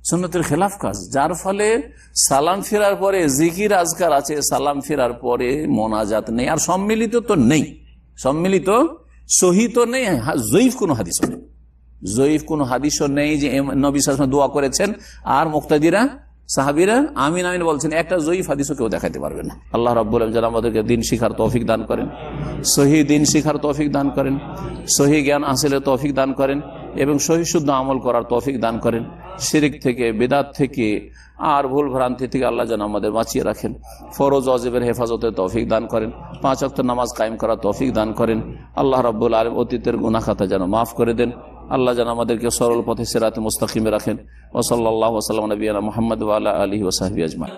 সুন্নতের খেলাফ কাজ। যার ফলে সালাম ফেরার পরে জিকির আজকার আছে, সালাম ফেরার পরে মোনাজাত নেই। আর সম্মিলিত তো নেই, সম্মিলিত সহি তো নেই, জয়ীফ কোনো হাদিস নেই, জয়ীফ কোনো হাদিসও নেই যে নবী সাল্লাল্লাহু আলাইহি ওয়াসাল্লাম দোয়া করেছেন আর মুক্তাদিরা সাহাবীরা আমিন আমিন বলছেন, একটা জয়ীফ হাদিসও কেউ দেখাতে পারবে না। আল্লাহ রাব্বুল আলামিন যেন আমাদেরকে দিন শিখার তৌফিক দান করেন, সহি দিন শিখার তৌফিক দান করেন, সহি জ্ঞান হাসিলের তৌফিক দান করেন এবং সহি শুদ্ধ আমল করার তৌফিক দান করেন। শিরক থেকে, বিদআত থেকে আর ভুল ভ্রান্তি থেকে আল্লাহ যেন আমাদের বাঁচিয়ে রাখেন। ফরজ ওয়াজিবের হেফাজতের তৌফিক দান করেন, 5 ওয়াক্ত নামাজ কায়েম করার তৌফিক দান করেন। আল্লাহ রাব্বুল আলামিন অতীতের গুনাহ খাতা যেন মাফ করে দেন। আল্লাহ যেন আমাদেরকে সরল পথে সিরাতে মুস্তাকিমে রাখেন। ওয়া সাল্লাল্লাহু ওয়া সাল্লাম আলা নবিয়িনা মুহাম্মদ ওয়া আলা আলিহি ওয়া সাহবিহি আজমাইন।